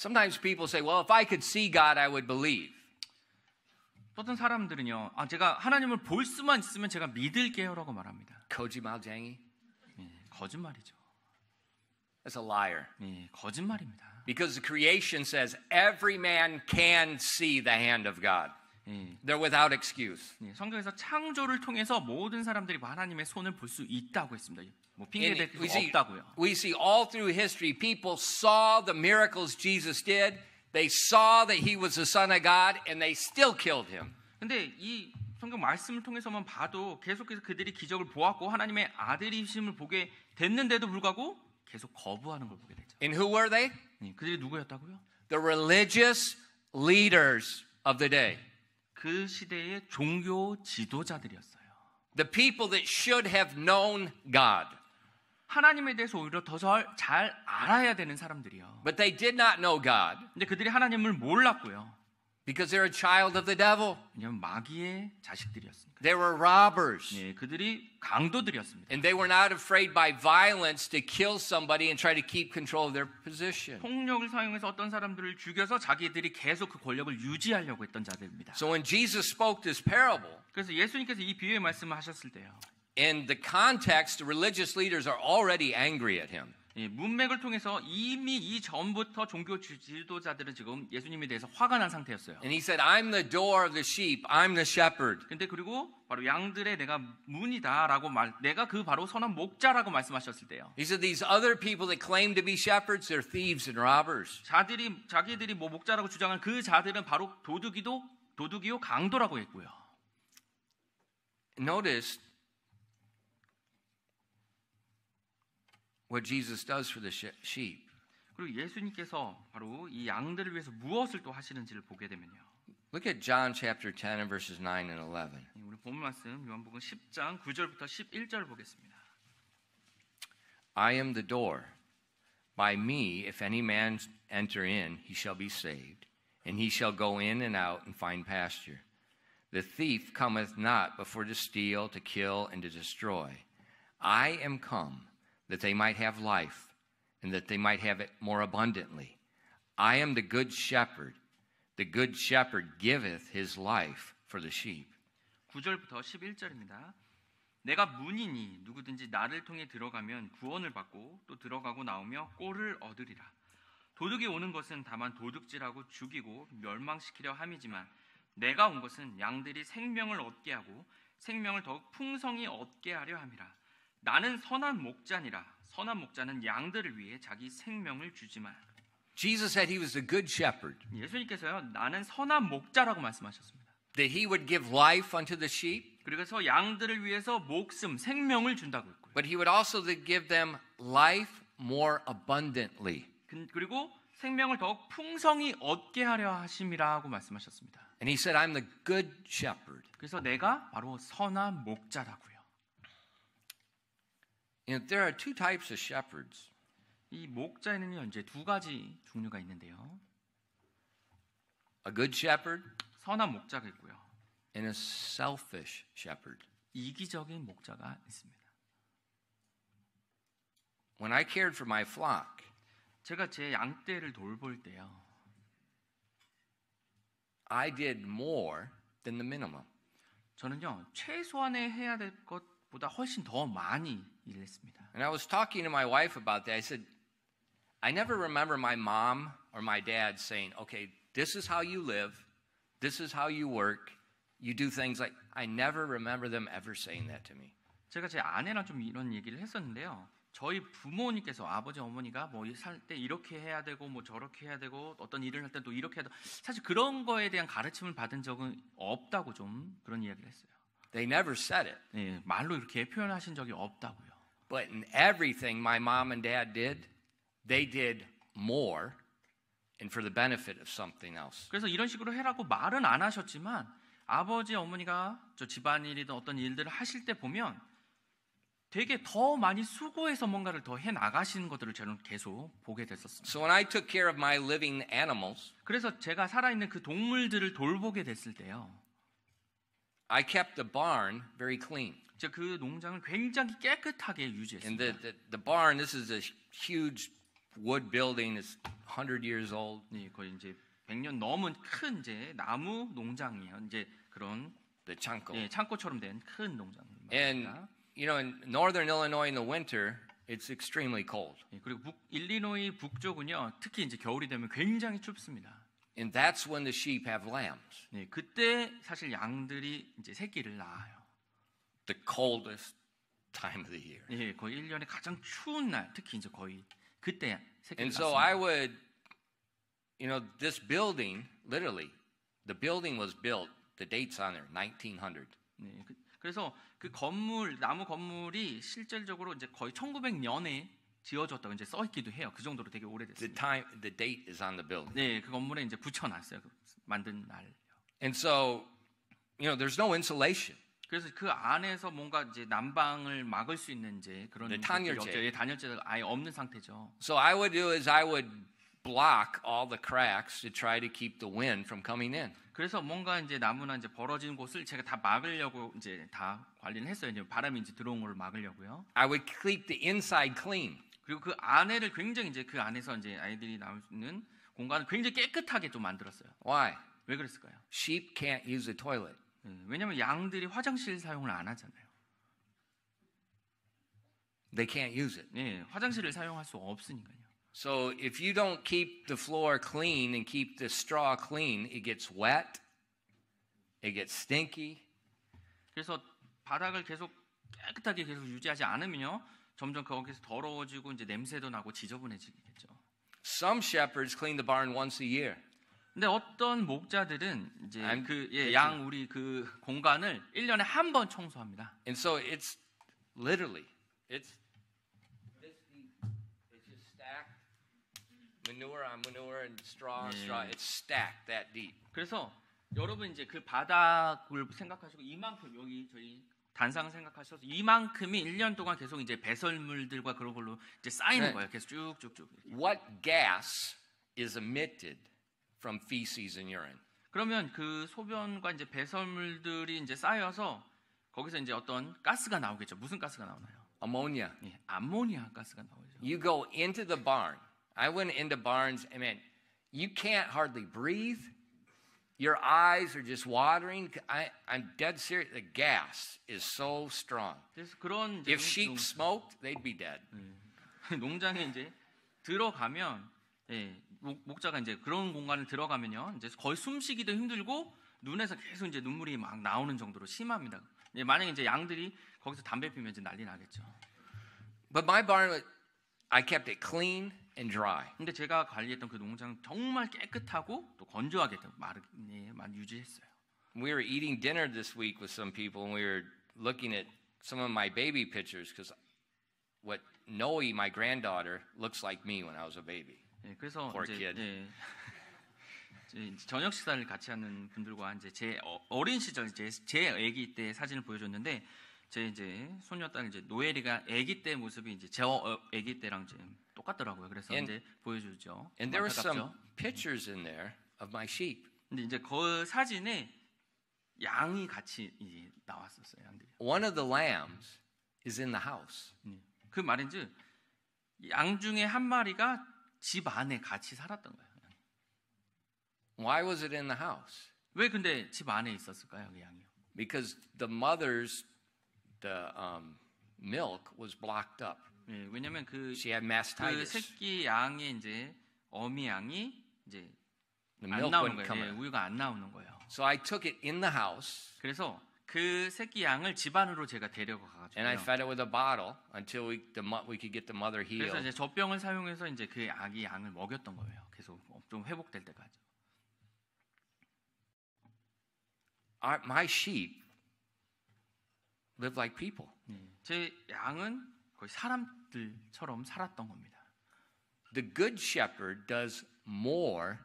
Sometimes people say, well, if I could see God, I would believe. 어떤 사람들은요, 제가 하나님을 볼 수만 있으면 제가 믿을게요라고 말합니다. 거짓말쟁이? 네, 거짓말이죠. That's a liar. 네, 거짓말입니다. Because the creation says every man can see the hand of God. 네. They're without excuse. 네, 성경에서 창조를 통해서 모든 사람들이 하나님의 손을 볼 수 있다고 했습니다. 뭐 핑계댈 수 없다고요. We see all through history people saw the miracles Jesus did. They saw that he was the Son of God and they still killed him. 근데 이 성경 말씀을 통해서만 봐도 계속해서 그들이 기적을 보았고 하나님의 아들이심을 보게 됐는데도 불구하고 계속 거부하는 걸 보게 되죠. And who were they? 네, 그들이 누구였다고요? The religious leaders of the day. 그 시대의 종교 지도자들이었어요. The people that should have known God. 하나님에 대해서 오히려 더 잘 알아야 되는 사람들이요. But they did not know God 근데 그들이 하나님을 몰랐고요. because they're a child of the devil. 왜냐하면 마귀의 자식들이었습니다. They were robbers. 예, 그들이 강도들이었습니다. And they were not afraid by violence to kill somebody and try to keep control of their position. 폭력을 사용해서 어떤 사람들을 죽여서 자기들이 계속 그 권력을 유지하려고 했던 자들입니다. So when Jesus spoke this parable, 그래서 예수님께서 이 비유의 말씀을 하셨을 때요. in the context, the religious leaders are already angry at him. 예, 문맥을 통해서 이미 이 전부터 종교 지도자들은 지금 예수님에 대해서 화가 난 상태였어요. And he said, I'm the door of the sheep. I'm the shepherd. 근데 그리고 바로 양들의 내가 문이다라고 내가 그 바로 선한 목자라고 말씀하셨을 때요. He said, these other people that claim to be shepherds, they're thieves and robbers. 자기들이 뭐 목자라고 주장한 그 자들은 바로 도둑이요 강도라고 했고요. Notice what Jesus does for the sheep. 그리고 예수님께서 바로 이 양들을 위해서 무엇을 또 하시는지를 보게 되면요. Look at John chapter 10 and verses 9 and 11. 우리 본문 말씀 요한복음 10장 9절부터 11절 보겠습니다. I am the door. By me, if any man enter in, he shall be saved, and he shall go in and out and find pasture. The thief cometh not but for to steal, to kill, and to destroy. I am come that they might have life, and that they might have it more abundantly. I am the good shepherd. The good shepherd giveth his life for the sheep. 9절부터 11절입니다. 내가 문이니 누구든지 나를 통해 들어가면 구원을 받고 또 들어가고 나오며 꼴을 얻으리라. 도둑이 오는 것은 다만 도둑질하고 죽이고 멸망시키려 함이지만 내가 온 것은 양들이 생명을 얻게 하고 생명을 더욱 풍성히 얻게 하려 함이라. 나는 선한 목자니라. 선한 목자는 양들을 위해 자기 생명을 주지만. Jesus said he was the good shepherd. 예수님께서요, 나는 선한 목자라고 말씀하셨습니다. That he would give life unto the sheep. 그래서 양들을 위해서 목숨, 생명을 준다고 했고요. But he would also give them life more abundantly. 그리고 생명을 더욱 풍성히 얻게 하려 하심이라고 말씀하셨습니다. And he said, I'm the good shepherd. 그래서 내가 바로 선한 목자라고요. You know, there are two types of shepherds. 이 목자에는요, 이제 두 가지 종류가 있는데요. A good shepherd 선한 목자가 있고요. and a selfish shepherd. 이기적인 목자가 있습니다. When I cared for my flock, 제가 제 양떼를 돌볼 때요. I did more than the minimum. 저는요, 최소한에 해야 될 것보다 훨씬 더 많이 일했습니다. And I was talking to my wife about that. I said, I never remember my mom or my dad saying, okay, this is how you live, this is how you work, you do things like, I never remember them ever saying that to me. 제가 제 아내랑 좀 이런 얘기를 했었는데요. 저희 부모님께서 아버지 어머니가 뭐 살 때 이렇게 해야 되고 뭐 저렇게 해야 되고 어떤 일을 할 때 또 이렇게 해야 되고 사실 그런 거에 대한 가르침을 받은 적은 없다고 좀 그런 이야기를 했어요. They never said it. 네, 말로 이렇게 표현하신 적이 없다고요. But in everything my mom and dad did, they did more and for the benefit of something else. 그래서 이런 식으로 해라고 말은 안 하셨지만 아버지 어머니가 저 집안일이든 어떤 일들을 하실 때 보면 되게 더 많이 수고해서 뭔가를 더 해 나가시는 것들을 저는 계속 보게 됐었습니다. So when I took care of my living animals, 그래서 제가 살아있는 그 동물들을 돌보게 됐을 때요. I kept the barn very clean. 제가 그 농장을 굉장히 깨끗하게 유지했습니다. And the barn, this is a huge wood building. It's 100 years old. 네, 거의 이제 100년 넘은 큰 이제 나무 농장이에요. 이제 그런 The 창고. 예, 창고처럼 된 큰 농장입니다. And you know, in northern Illinois in the winter, it's extremely cold. 예, 그리고 일리노이 북쪽은요, 특히 이제 겨울이 되면 굉장히 춥습니다. And that's when the sheep have lambs. 네, 그때 사실 양들이 이제 새끼를 낳아요. The coldest time of the year. 예, 거의 1년에 가장 추운 날, 특히 이제 거의 그때 새끼를 And so 낳습니다. I would, you know, this building, literally, the building was built, the date's on there, 1900. 네, 그래서 그 건물, 나무 건물이 실질적으로 이제 거의 1900년에 지어졌다고 이제 써 있기도 해요. 그 정도로 되게 오래됐습니다. The date is on the building. 네, 그 건물에 이제 붙여놨어요. 그 만든 날. And so, you know, there's no insulation. 그래서 그 안에서 뭔가 이제 난방을 막을 수 있는 이제 그런 네, 단열재. 단열재가 아예 없는 상태죠. So I would do is I would block all the cracks to try to keep the wind from coming in. 그래서 뭔가 이제 나무나 이제 벌어진 곳을 제가 다 막으려고 이제 다 관리를 했어요. 이제 바람이 이제 들어온 걸 막으려고요. I would keep the inside clean. 그리고 그 안에를 굉장히 이제 그 안에서 이제 아이들이 나올 수 있는 공간을 굉장히 깨끗하게 좀 만들었어요. Why? 왜 그랬을까요? Sheep can't use the toilet. 왜냐하면 양들이 화장실 사용을 안 하잖아요. They can't use it. 네, 화장실을 사용할 수 없으니까요. So if you don't keep the floor clean and keep the straw clean, it gets wet, it gets stinky. 그래서 바닥을 계속 깨끗하게 계속 유지하지 않으면요, 점점 거기서 더러워지고 이제 냄새도 나고 지저분해지겠죠. Some shepherds clean the barn once a year. 근데 어떤 목자들은 이제 I'm- 그 양 우리 그 공간을 1년에 한 번 청소합니다. And so it's literally, it's this deep. It's just stacked. Manure on manure and straw on straw. It's stacked that deep. 그래서 여러분 이제 그 바닥을 생각하시고 이만큼 여기 저희 단상 생각하셔서 이만큼이 1년 동안 계속 이제 배설물들과 그런 걸로 이제 쌓이는 네. 거예요. 계속 쭉쭉쭉. What gas is emitted from feces and urine? 그러면 그 소변과 이제 배설물들이 이제 쌓여서 거기서 이제 어떤 가스가 나오겠죠. 무슨 가스가 나오나요? Ammonia. 예, 암모니아 가스가 나오죠. You go into the barn. I went into barns and man, you can't hardly breathe. Your eyes are just watering. I'm dead serious. The gas is so strong. 그래서 그런 이제 If sheep smoked, they'd be dead. 농장에 이제 들어가면 목자가 이제 그런 공간을 들어가면요, 이제 거의 숨쉬기도 힘들고 눈에서 계속 이제 눈물이 막 나오는 정도로 심합니다. 만약에 이제 양들이 거기서 담배 피면 이제 난리 나겠죠. But my barn, I kept it clean and dry. 근데 제가 관리했던 그 농장 정말 깨끗하고 또 건조하게 많이 유지했어요. We were eating dinner this week with some people, and we were looking at some of my baby pictures because what Noe, my granddaughter, looks like me when I was a baby. 그래서 Poor 이제, kid. 이제 저녁 식사를 같이 하는 분들과 이제 제 어린 시절 제 아기 때 사진을 보여줬는데 제 이제 손녀딸 이제 노엘이가 아기 때 모습이 이제 제 아기 때랑 이제 똑같더라고요. 그래서 이제 보여주죠. And there were some 안타깝죠. pictures in there of my sheep. 근데 이제 그 사진에 양이 같이 이제 나왔었어요. 양들이. One of the lambs is in the house. 그 말인즉 양 중에 한 마리가 집 안에 같이 살았던 거예요. Why was it in the house? 왜 근데 집 안에 있었을까요, 그 양이요? Because the mother's milk was blocked up. 왜냐면 그 She had 그 mastitis. 새끼 양의 이제 어미 양이 이제 The 안 milk 나오는 wouldn't 거예요. come 예, out. 우유가 안 나오는 거예요. So I took it in the house 그래서 그 새끼 양을 집 안으로 제가 데려가 and I 가지고요. fed it with a bottle until we could get the mother 그래서 healed. 이제 젖병을 사용해서 이제 그 아기 양을 먹였던 거예요. 계속 좀 회복될 때까지. My sheep live like people. 제 양은 거의 사람들처럼 살았던 겁니다. The good shepherd does more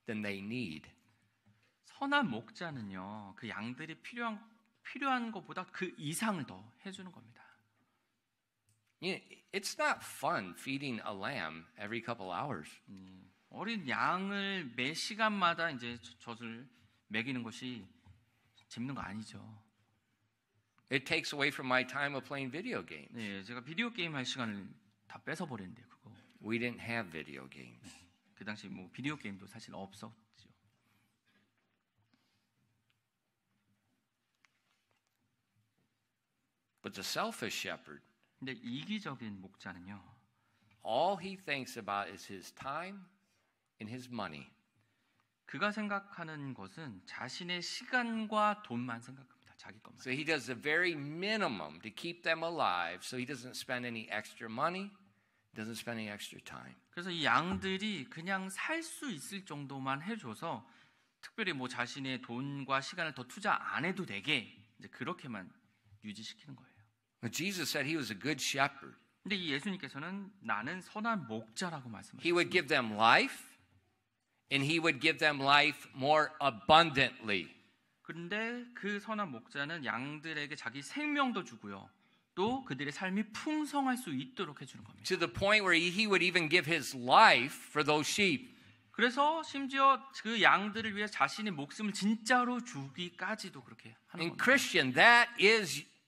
than they need. 선한 목자는요, 그 양들이 필요한 것보다 그 이상을 더 해주는 겁니다. It's not fun feeding a lamb every couple hours. 어린 양을 매 시간마다 이제 젖을 먹이는 것이 재밌는 거 아니죠. It takes away from my time of playing video games. 네, 제가 비디오 게임 할 시간을 다 뺏어 버렸는데 그거. We didn't have video games. 그 당시 뭐 비디오 게임도 사실 없었죠. But the selfish shepherd, 근데 이기적인 목자는요, all he thinks about is his time and his money. 그가 생각하는 것은 자신의 시간과 돈만 생각합니다. 자기 것만. So he does the very minimum to keep them alive so he doesn't spend any extra money, doesn't spend any extra time. 그래서 이 양들이 그냥 살 수 있을 정도만 해줘서 특별히 뭐 자신의 돈과 시간을 더 투자 안 해도 되게 이제 그렇게만 유지시키는 거예요. But Jesus said he was a good shepherd. 근데 이 예수님께서는 나는 선한 목자라고 He 말씀하셨어요. would give them life and he would give them life more abundantly. 그런데 그 선한 목자는 양들에게 자기 생명도 주고요. 또 그들의 삶이 풍성할 수 있도록 해주는 겁니다. To the point where he would even give his life for those sheep. 그래서 심지어 그 양들을 위해 자신의 목숨을 진짜로 주기까지도 그렇게 하는 And 겁니다. Christian,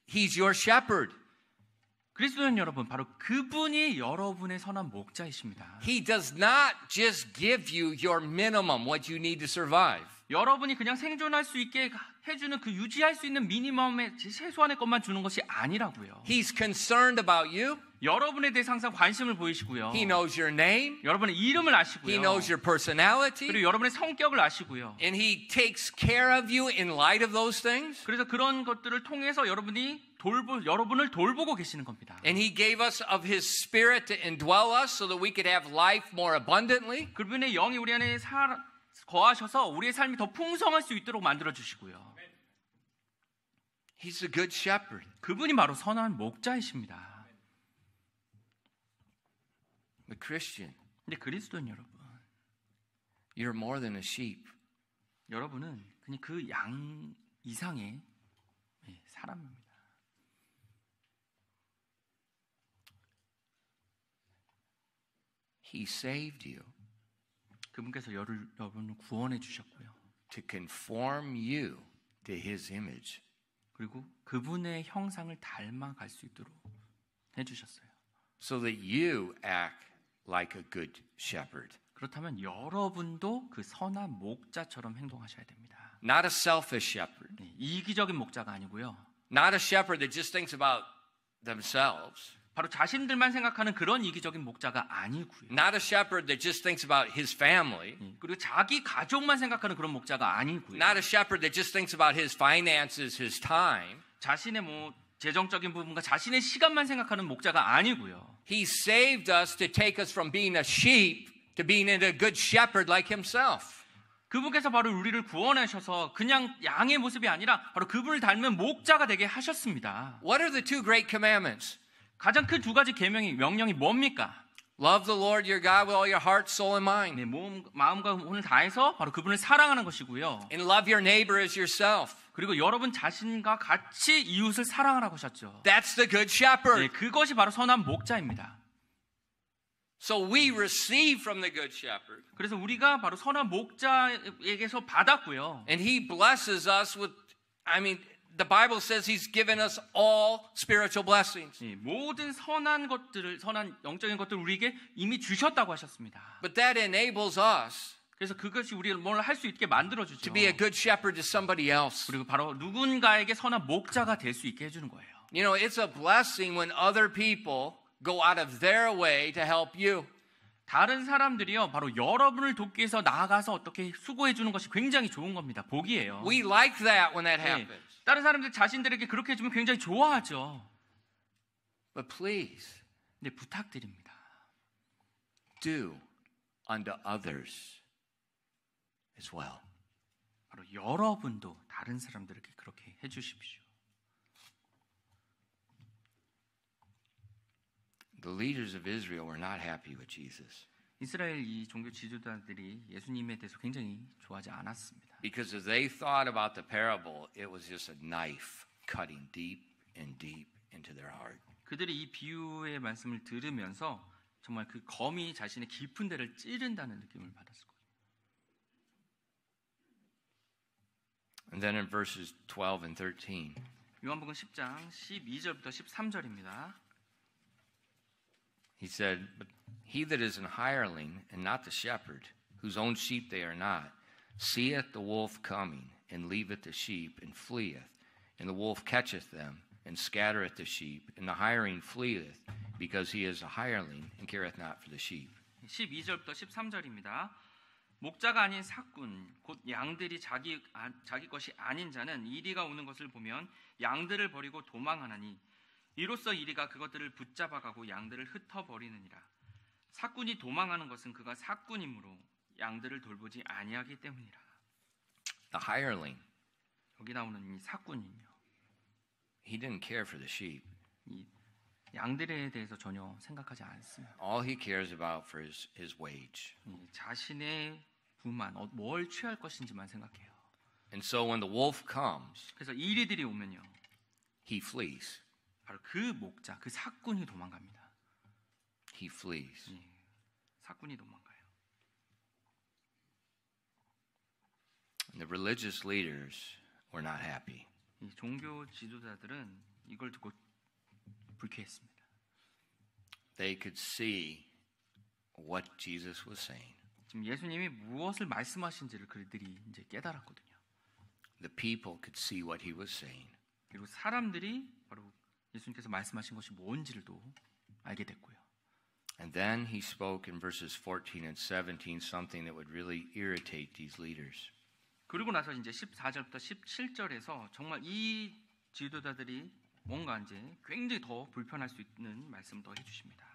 he's your shepherd. 그리스도인 여러분, 바로 그분이 여러분의 선한 목자이십니다. He does not just give you your minimum, what you need to survive. 여러분이 그냥 생존할 수 있게 해주는 그 유지할 수 있는 미니멈의 최소한의 것만 주는 것이 아니라고요. He's concerned about you. 여러분에 대해서 항상 관심을 보이시고요. He knows your name. 여러분의 이름을 아시고요. He knows your personality. 그리고 여러분의 성격을 아시고요. And he takes care of you in light of those things. 그래서 그런 것들을 통해서 여러분을 돌보고 계시는 겁니다. And he gave us of his spirit to indwell us so that we could have life more abundantly. 그분의 영이 우리 안에 거하셔서 우리의 삶이 더 풍성할 수 있도록 만들어 주시고요. He's a good shepherd. 그분이 바로 선한 목자이십니다. But Christian, 근데 그리스도인 여러분, you're more than a sheep. 여러분은 그냥 그 양 이상의 사람입니다. He saved you 그분께서 여러분을 구원해 주셨고요. to conform you to his image. 그리고 그분의 형상을 닮아갈 수 있도록 해주셨어요. So that you act like a good shepherd. 그렇다면 여러분도 그 선한 목자처럼 행동하셔야 됩니다. Not a selfish shepherd. 이기적인 목자가 아니고요. Not a shepherd that just thinks about themselves. 바로 자신들만 생각하는 그런 이기적인 목자가 아니고요. Not a shepherd that just thinks about his family. 그리고 자기 가족만 생각하는 그런 목자가 아니고요. Not a shepherd that just thinks about his finances, his time. 자신의 재정적인 부분과 자신의 시간만 생각하는 목자가 아니고요. He saved us to take us from being a sheep to being a good shepherd like himself. 그분께서 바로 우리를 구원하셔서 그냥 양의 모습이 아니라 바로 그분을 닮은 목자가 되게 하셨습니다. What are the two great commandments? 가장 큰 두 가지 명령이 뭡니까? Love the Lord your God with all your heart, soul, and mind. 네, 마음과 혼을 다해서 바로 그분을 사랑하는 것이고요. And love your neighbor as yourself. 그리고 여러분 자신과 같이 이웃을 사랑하라고 하셨죠. That's the good shepherd. 네, 그것이 바로 선한 목자입니다. So we receive from the good shepherd. 그래서 우리가 바로 선한 목자에게서 받았고요. And he blesses us with, the Bible says he's given us all spiritual blessings. 네, 모든 선한 영적인 것들을 우리에게 이미 주셨다고 하셨습니다. But that enables us 그래서 그것이 우리를 뭘 할 수 있게 만들어 주죠. to be a good shepherd to somebody else. 그리고 바로 누군가에게 선한 목자가 될 수 있게 해주는 거예요. You know, it's a blessing when other people go out of their way to help you. 다른 사람들이요, 바로 여러분을 돕기 위해서 나아가서 어떻게 수고해 주는 것이 굉장히 좋은 겁니다. 복이에요. We like that when that 네, happens. 다른 사람들 자신들에게 그렇게 해주면 굉장히 좋아하죠. But please, 네, 부탁드립니다. do unto others as well. 바로 여러분도 다른 사람들에게 그렇게 해주십시오. The leaders of Israel were not happy with Jesus. 이스라엘 이 종교 지도자들이 예수님에 대해서 굉장히 좋아하지 않았습니다. Because as they thought about the parable, it was just a knife cutting deep and deep into their heart. 그들이 이 비유의 말씀을 들으면서 정말 그 검이 자신의 깊은 데를 찌른다는 느낌을 받았을 거예요. And then in verses 12 and 13, 요한복음 10장 12절부터 13절입니다. he said, "But he that is an hireling and not the shepherd, whose own sheep they are not, seeth the wolf coming, and leaveth the sheep, and fleeth. And the wolf catcheth them, and scattereth the sheep. And the hireling fleeth, because he is a hireling, and careth not for the sheep." 12절부터 13절입니다. 목자가 아닌 삭군, 곧 양들이 자기 것이 아닌 자는 이리가 오는 것을 보면 양들을 버리고 도망하나니 이로써 이리가 그것들을 붙잡아가고 양들을 흩어버리느니라. 삭군이 도망하는 것은 그가 삭군이므로 양들을 돌보지 아니하기 때문이라. The hireling, 여기 나오는 이 삭군이며 he didn't care for the sheep. 이 양들에 대해서 전혀 생각하지 않습니다. All he cares about for his wage. 자신의 부만 뭘 취할 것인지만 생각해요. And so when the wolf comes, 그래서 이리들이 오면요. he flees. 바로 그 목자, 그 사꾼이 도망갑니다. He flees. 예, 사꾼이 도망가요. And the religious leaders were not happy. 이 종교 지도자들은 이걸 듣고 불쾌했습니다. They could see what Jesus was saying. 지금 예수님이 무엇을 말씀하신지를 그들이 이제 깨달았거든요. The people could see what he was saying. 그리고 사람들이 바로 예수님께서 말씀하신 것이 뭔지를 또 알게 됐고요. And then he spoke in verses 14 and 17 something that would really irritate these leaders. 그리고 나서 이제 14절부터 17절에서 정말 이 지도자들이 뭔가 이제 굉장히 더 불편할 수 있는 말씀을 더 해주십니다.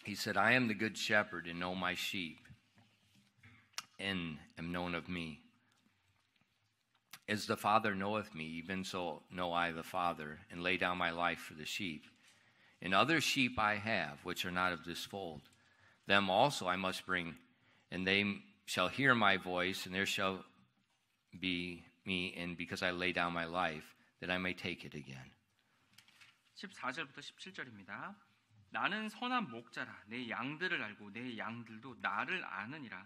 He said, I am the good shepherd and know my sheep and am known of me. As the Father knoweth me, even so know I the Father, and lay down my life for the sheep. And other sheep I have, which are not of this fold. Them also I must bring, and they shall hear my voice, and there shall be me, and because I lay down my life, that I may take it again. 14절부터 17절입니다. 나는 선한 목자라 내 양들을 알고 내 양들도 나를 아느니라.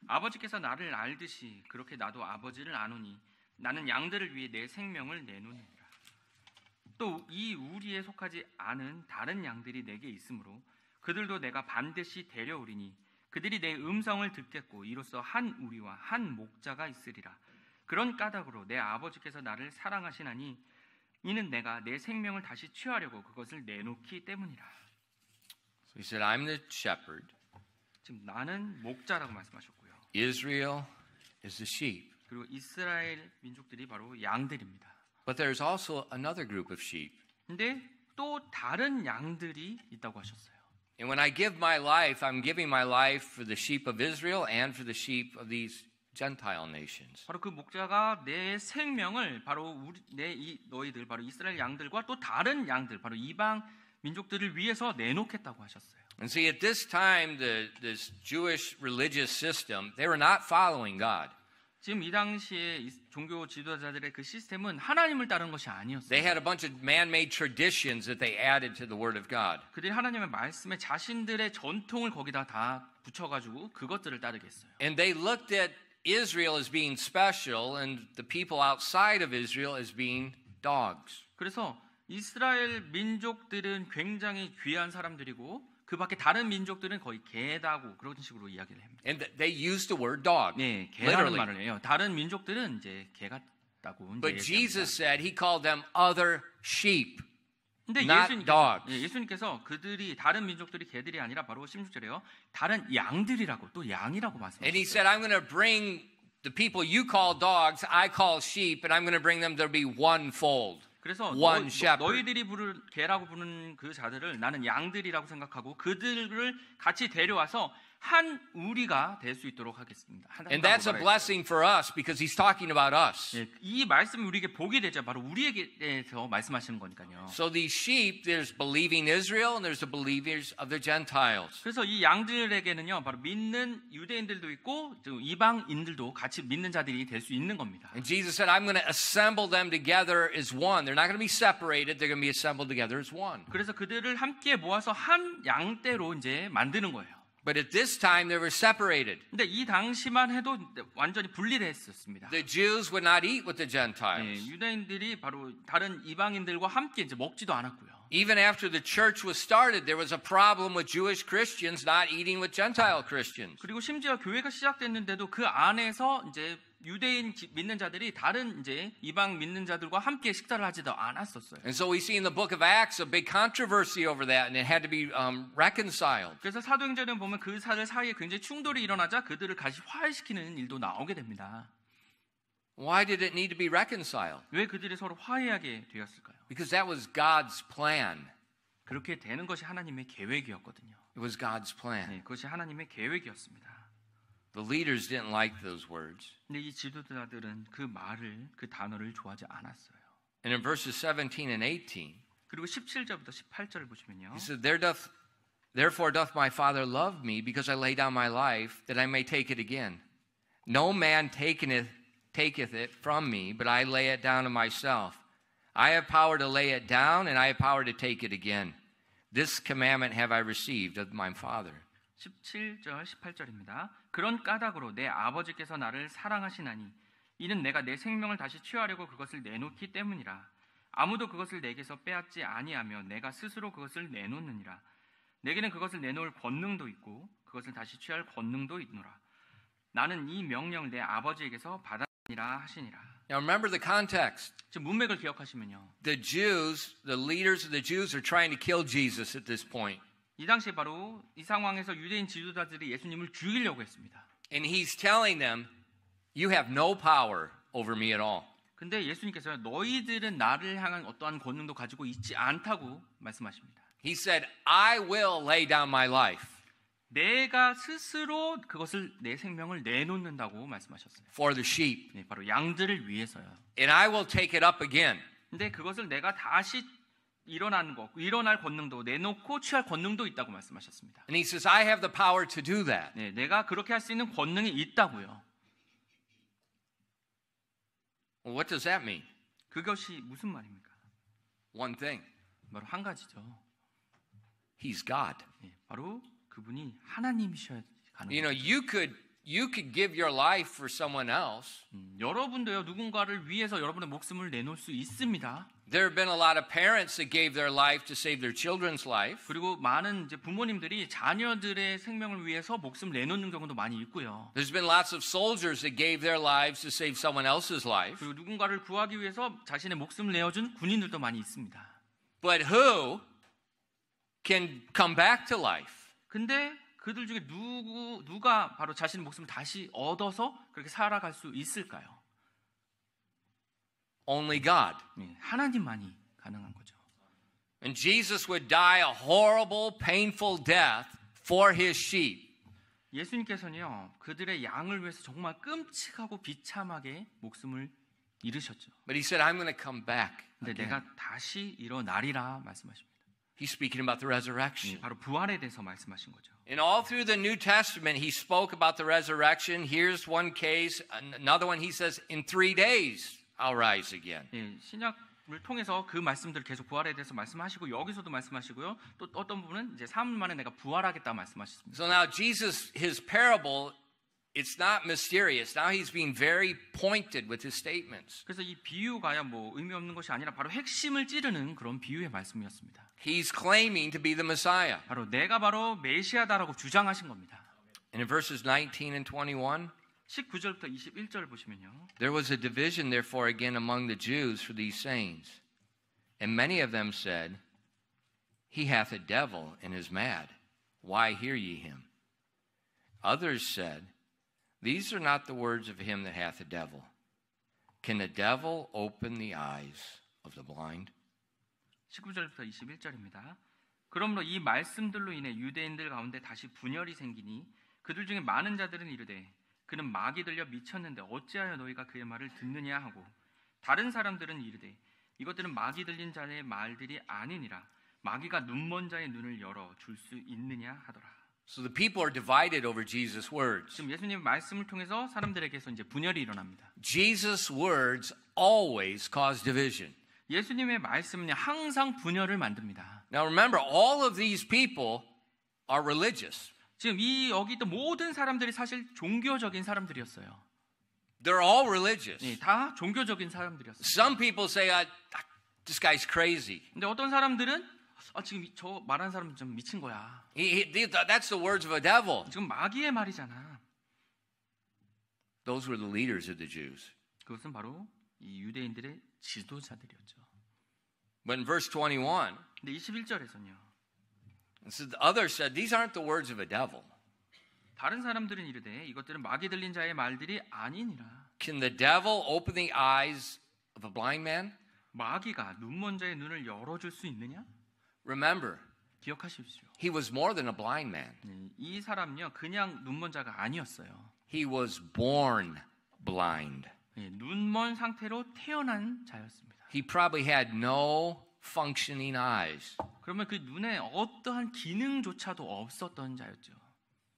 아버지께서 나를 알듯이 그렇게 나도 아버지를 아노니 나는 양들을 위해 내 생명을 내놓느니라. 또 이 우리에 속하지 않은 다른 양들이 내게 있으므로 그들도 내가 반드시 데려오리니 그들이 내 음성을 듣겠고 이로써 한 우리와 한 목자가 있으리라. 그런 까닭으로 내 아버지께서 나를 사랑하시나니 이는 내가 내 생명을 다시 취하려고 그것을 내놓기 때문이라. So he said, I'm the shepherd. 지금 나는 목자라고 말씀하셨고요. Israel is the sheep. 그리고 이스라엘 민족들이 바로 양들입니다. But there's also another group of sheep. 근데 또 다른 양들이 있다고 하셨어요. And when I give my life, I'm giving my life for the sheep of Israel and for the sheep of these Gentile nations. 바로 그 목자가 내 생명을 바로 너희들 바로 이스라엘 양들과 또 다른 양들 바로 이방 민족들을 위해서 내놓겠다고 하셨어요. And see, at this time, this Jewish religious system, they were not following God. 지금 이 당시에 종교 지도자들의 그 시스템은 하나님을 따르는 것이 아니었어요. They had a bunch of man-made traditions that they added to the Word of God. 그들이 하나님의 말씀에 자신들의 전통을 거기다 다 붙여가지고 그것들을 따르게 했어요. And they looked at Israel as being special and the people outside of Israel as being dogs. 그래서 이스라엘 민족들은 굉장히 귀한 사람들이고 그 밖에 다른 민족들은 거의 개다고 그런 식으로 이야기를 합니다. And they used the word dog. 네, 개라는 literally. 말을 해요. 다른 민족들은 이제 개 같다고. But Jesus said he called them other sheep. 근데 not dogs. 예수님께서 그들이 다른 민족들이 개들이 아니라 바로 16절에요. 다른 양들이라고 또 양이라고 말씀하셨어요. And he said, I'm going to bring the people you call dogs, I call sheep, and I'm going to bring them to be one fold. 그래서 one shepherd. 너희들이 개라고 부르는 그 자들을 나는 양들이라고 생각하고 그들을 같이 데려와서 한 우리가 될 수 있도록 하겠습니다. And that's a blessing for us because he's talking about us. 예, 이 말씀이 우리에게 복이 되죠. 바로 우리에게 대해서 말씀하시는 거니까요. So these sheep, there's believing Israel and there's the believers of the Gentiles. 그래서 이 양들에게는요, 바로 믿는 유대인들도 있고 이방인들도 같이 믿는 자들이 될 수 있는 겁니다. And Jesus said, I'm going to assemble them together as one. They're not going to be separated. They're going to be assembled together as one. 그래서 그들을 함께 모아서 한 양떼로 이제 만드는 거예요. But at this time, they were separated. 근데 이 당시만 해도 완전히 분리됐었습니다. The Jews would not eat with the 네, Gentiles. 유대인들이 바로 다른 이방인들과 함께 이제 먹지도 않았고요. Even after the church was started, there was a problem with Jewish Christians not eating with Gentile Christians. 그리고 심지어 교회가 시작됐는데도 그 안에서 이제 유대인 믿는 자들이 다른 이제 이방 믿는 자들과 함께 식사를 하지도 않았었어요. And so we see in the book of Acts a big controversy over that, and it had to be reconciled. 그래서 사도행전에 보면 그 사들 사이에 굉장히 충돌이 일어나자 그들을 다시 화해시키는 일도 나오게 됩니다. Why did it need to be reconciled? 왜 그들이 서로 화해하게 되었을까요? Because that was God's plan. 그렇게 되는 것이 하나님의 계획이었거든요. It was God's plan. 네, 그것이 하나님의 계획이었습니다. The leaders didn't like those words. 근데 이 지도자들은 그 말을, 그 단어를 좋아하지 않았어요. And in verses 17 and 18, 그리고 17절부터 18절을 보시면요. he said, Therefore doth my Father love me, because I lay down my life, that I may take it again. No man taketh it from me, but I lay it down of myself. I have power to lay it down, and I have power to take it again. This commandment have I received of my Father. 17절, 18절입니다. 그런 까닭으로 내 아버지께서 나를 사랑하시나니 이는 내가 내 생명을 다시 취하려고 그것을 내놓기 때문이라. 아무도 그것을 내게서 빼앗지 아니하며 내가 스스로 그것을 내놓느니라. 내게는 그것을 내놓을 권능도 있고 그것을 다시 취할 권능도 있노라. 나는 이 명령을 내 아버지에게서 받았니라 하시니라. Now remember the context. 지금 문맥을 기억하시면요. The Jews, the leaders of the Jews are trying to kill Jesus at this point. 이 당시에 바로 이 상황에서 유대인 지도자들이 예수님을 죽이려고 했습니다. And he's telling them, you have no power over me at all. 근데 예수님께서 너희들은 나를 향한 어떠한 권능도 가지고 있지 않다고 말씀하십니다. He said, I will lay down my life 내가 스스로 그것을 내 생명을 내놓는다고 말씀하셨어요. for the sheep, 네, 바로 양들을 위해서요. and I will take it up again. 근데 그것을 내가 다시 일어날 권능도 내놓고 취할 권능도 있다고 말씀하셨습니다. And he says, I have the power to do that. 네, 내가 그렇게 할 수 있는 권능이 있다고요. Well, what does that mean? 그것이 무슨 말입니까? One thing. 바로 한 가지죠. He's God. 네, 바로 그분이 하나님이셔야 가는 You know, 거죠. you could give your life for someone else. 여러분도요, 누군가를 위해서 여러분의 목숨을 내놓을 수 있습니다. There have been a lot of parents that gave their life to save their children's life. 그리고 많은 이제 부모님들이 자녀들의 생명을 위해서 목숨을 내놓는 경우도 많이 있고요. There's been lots of soldiers that gave their lives to save someone else's life. 그리고 누군가를 구하기 위해서 자신의 목숨을 내어준 군인들도 많이 있습니다. But who can come back to life? 근데 그들 중에 누가 바로 자신의 목숨을 다시 얻어서 그렇게 살아갈 수 있을까요? Only God. 네, 하나님만이 가능한 거죠. And Jesus would die a horrible, painful death for his sheep. 예수님께서는요, 그들의 양을 위해서 정말 끔찍하고 비참하게 목숨을 잃으셨죠. But he said, I'm going to come back. 근데 again. 내가 다시 일어나리라 말씀하십니다. He's speaking about the resurrection. 바로 부활에 대해서 말씀하신 거죠. And all through the New Testament, he spoke about the resurrection. Here's one case. Another one, he says, in 3 days, I'll rise again. 예, 신약을 통해서 그 말씀들을 계속 부활에 대해서 말씀하시고 여기서도 말씀하시고요. 또 어떤 부분은 이제 3일 만에 내가 부활하겠다 말씀하셨습니다. So now Jesus, his parable, it's not mysterious. Now he's being very pointed with his statements. 그래서 이 비유가야 뭐 의미 없는 것이 아니라 바로 핵심을 찌르는 그런 비유의 말씀이었습니다. He's claiming to be the Messiah. 바로 내가 바로 메시아다라고 주장하신 겁니다. And in verses 19 and 21, 19절부터 21절 보시면요. there was a division therefore again among the Jews for these sayings. And many of them said, he hath a devil and is mad. Why hear ye him? Others said, these are not the words of him that hath a devil. Can the devil open the eyes of the blind? 19절부터 21절입니다. 그러므로 이 말씀들로 인해 유대인들 가운데 다시 분열이 생기니 그들 중에 많은 자들은 이르되 그는 마귀 들려 미쳤는데 어찌하여 너희가 그의 말을 듣느냐 하고 다른 사람들은 이르되 이것들은 마귀 들린 자의 말들이 아니니라 마귀가 눈먼 자의 눈을 열어 줄 수 있느냐 하더라. So the people are divided over Jesus' words. 지금 예수님 말씀을 통해서 사람들에게서 이제 분열이 일어납니다. Jesus' words always cause division. 예수님의 말씀은 항상 분열을 만듭니다. Now remember, all of these people are religious. 지금 여기 있던 모든 사람들이 사실 종교적인 사람들이었어요. They're all religious. 네, 다 종교적인 사람들이었어요. Some people say, this guy's crazy. 근데 어떤 사람들은 지금 저 말하는 사람 좀 미친 거야. That's the words of a devil. 지금 마귀의 말이잖아. Those were the leaders of the Jews. 그것은 바로 이 유대인들의 지도자들이었죠. But in verse 21, 근데 21절에서는요. so the others said, these aren't the words of a devil. 다른 사람들은 이르되 이것들은 마귀 들린 자의 말들이 아니니라. Can the devil open the eyes of a blind man? 마귀가 눈먼 자의 눈을 열어줄 수 있느냐? Remember, 기억하십시오. he was more than a blind man. 네, 이 사람은요 그냥 눈먼 자가 아니었어요. He was born blind. 네, 눈먼 상태로 태어난 자였습니다. He probably had no functioning eyes. 그러면 그 눈에 어떠한 기능조차도 없었던 자였죠.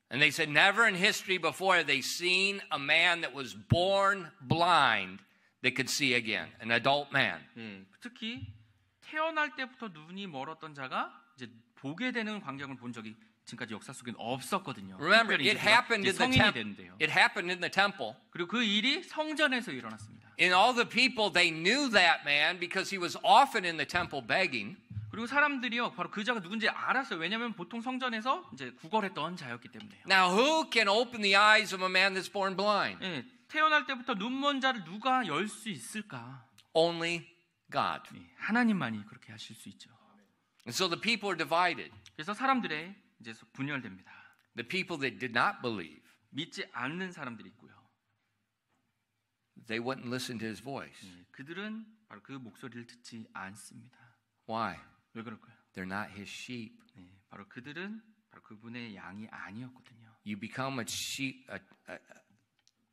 And they said never in history before have they seen a man that was born blind that could see again, an adult man. 예, 특히 태어날 때부터 눈이 멀었던 자가 이제 보게 되는 광경을 본 적이 지금까지 역사 속엔 없었거든요. Remember, 특별히 it 이제 happened in the 성인이 temple. 됐는데요. It happened in the temple. 그리고 그 일이 성전에서 일어났습니다. And all the people, they knew that man because he was often in the temple begging. 그리고 사람들이요 바로 그 자가 누군지 알았어요. 왜냐하면 보통 성전에서 이제 구걸했던 자였기 때문에요. Now, who can open the eyes of a man that's born blind? 예, 태어날 때부터 눈먼 자를 누가 열 수 있을까? Only God. 예, 하나님만이 그렇게 하실 수 있죠. And so the people are divided. 그래서 사람들의 이제 분열됩니다. The people that did not believe, 믿지 않는 사람들이 있고요. they wouldn't listen to his voice. 예, 그들은 바로 그 목소리를 듣지 않습니다. Why? 왜 그럴까요? They're not his sheep. 예, 바로 그들은 바로 그분의 양이 아니었거든요. You become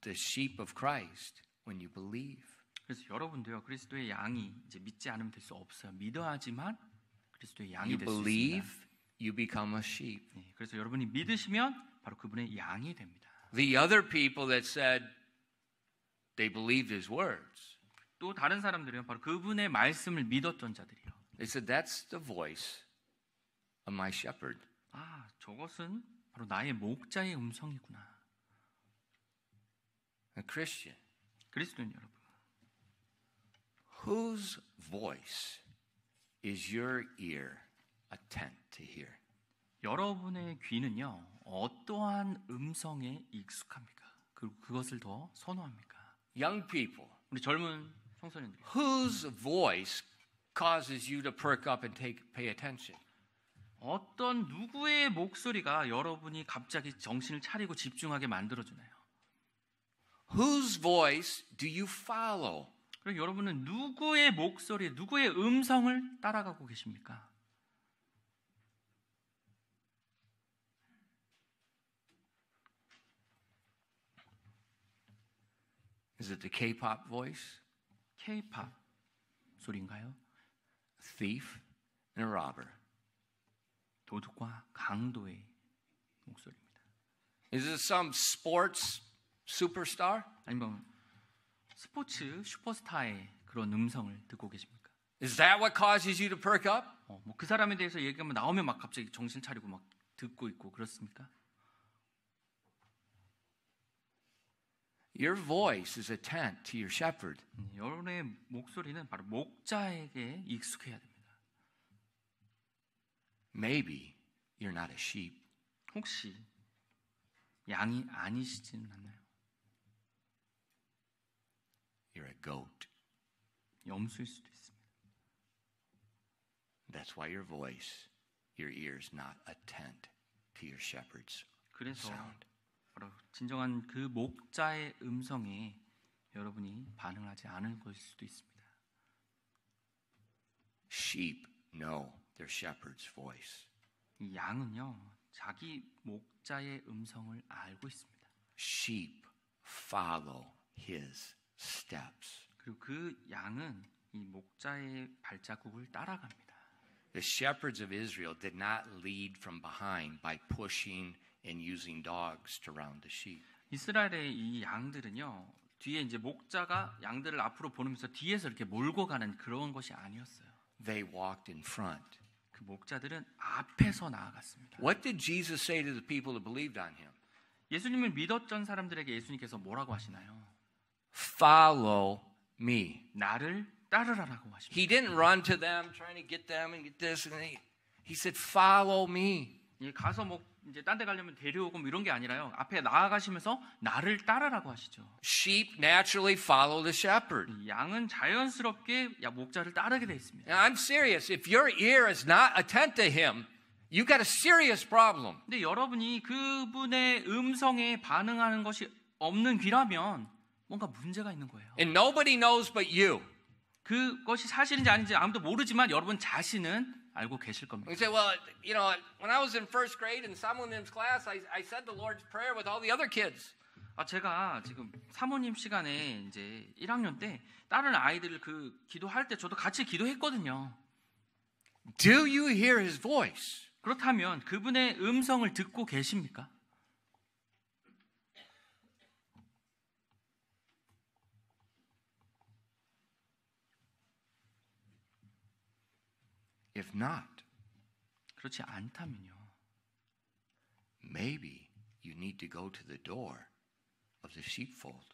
the sheep of Christ when you believe. 그래서 여러분도요 그리스도의 양이 이제 믿지 않으면 될 수 없어요. 믿어야지만 그리스도의 양이 You 될 수 있습니다. believe, you become a sheep. 예, 그래서 여러분이 믿으시면 바로 그분의 양이 됩니다. The other people that said they believed his words, 또 다른 사람들은 바로 그분의 말씀을 믿었던 자들이요. they said that's the voice of my shepherd. 아, 저것은 바로 나의 목자의 음성이구나. A Christian, 그리스도인 여러분, whose voice is your ear attent to hear? 여러분의 귀는요 어떠한 음성에 익숙합니까? 그리고 그것을 더 선호합니까? Young people, 우리 젊은 청소년들이 whose voice causes you to perk up and pay attention? 어떤 누구의 목소리가 여러분이 갑자기 정신을 차리고 집중하게 만들어주나요? Whose voice do you follow? 그리고 여러분은 누구의 목소리, 누구의 음성을 따라가고 계십니까? Is it the K-pop voice? K-팝 소리인가요? Thief and a robber. 도둑과 강도의 목소리입니다. Is it some sports superstar? 아니면 스포츠 슈퍼스타의 그런 음성을 듣고 계십니까? Is that what causes you to perk up? 뭐 그 사람에 대해서 얘기하면 나오면 막 갑자기 정신 차리고 막 듣고 있고 그렇습니까? Your voice is attent to your shepherd. 여러분의 목소리는 바로 목자에게 익숙해야 됩니다. Maybe you're not a sheep. 혹시 양이 아니시지는 않나요? You're a goat. 염소일 수도 있습니다. That's why your voice, your ears not attent to your shepherd's 그래서 sound. 바로 진정한 그 목자의 음성에 여러분이 반응하지 않을 것일 수도 있습니다. Sheep know their shepherd's voice. 이 양은요, 자기 목자의 음성을 알고 있습니다. Sheep follow his steps. 그리고 그 양은 이 목자의 발자국을 따라갑니다. The shepherds of Israel did not lead from behind by pushing and using dogs to round the sheep. 이스라엘의 이 양들은요, 뒤에 이제 목자가 양들을 앞으로 보내면서 뒤에서 이렇게 몰고 가는 그런 것이 아니었어요. They walked in front. 그 목자들은 앞에서 나아갔습니다. What did Jesus say to the people who believed on him? 예수님을 믿었던 사람들에게 예수님께서 뭐라고 하시나요? Follow me. 나를 따르라라고 하십니다. He didn't run to them trying to get them and get this and he said follow me. 가서 뭐 이제 딴 데 가려면 데려오고 뭐 이런 게 아니라요. 앞에 나아가시면서 나를 따르라고 하시죠. Sheep naturally follow the shepherd. 양은 자연스럽게 목자를 따르게 돼 있습니다. Now, I'm serious. If your ear is not attent to him, you've got a serious problem. 근데 여러분이 그분의 음성에 반응하는 것이 없는 귀라면 뭔가 문제가 있는 거예요. And nobody knows but you. 그것이 사실인지 아닌지 아무도 모르지만 여러분 자신은 알고 계실 겁니다. You say, well, you know, when I was in first grade in 사모님's class, I said the Lord's Prayer with all the other kids. 제가 지금 사모님 시간에 이제 1학년 때 다른 아이들 그 기도할 때 저도 같이 기도했거든요. Do you hear his voice? 그렇다면 그분의 음성을 듣고 계십니까? If not, 그렇지 않다면요. maybe you need to go to the door of the sheepfold.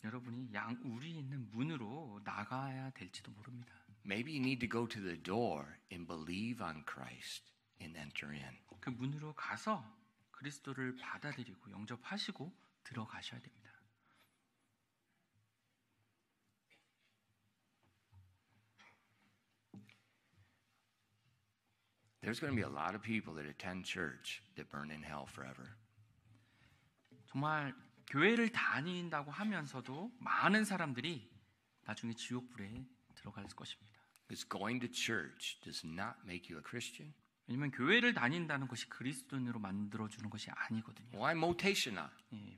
여러분이 양 우리 있는 문으로 나가야 될지도 모릅니다. Maybe you need to go to the door and believe on Christ and enter in. 그 문으로 가서 그리스도를 받아들이고 영접하시고 들어가셔야 됩니다. There's going to be a lot of people that attend church that burn in hell forever. 정말 교회를 다닌다고 하면서도 많은 사람들이 나중에 지옥불에 들어갈 것입니다. Because going to church does not make you a Christian. 왜냐하면 교회를 다닌다는 것이 그리스도인으로 만들어주는 것이 아니거든요. Why 모태신앙?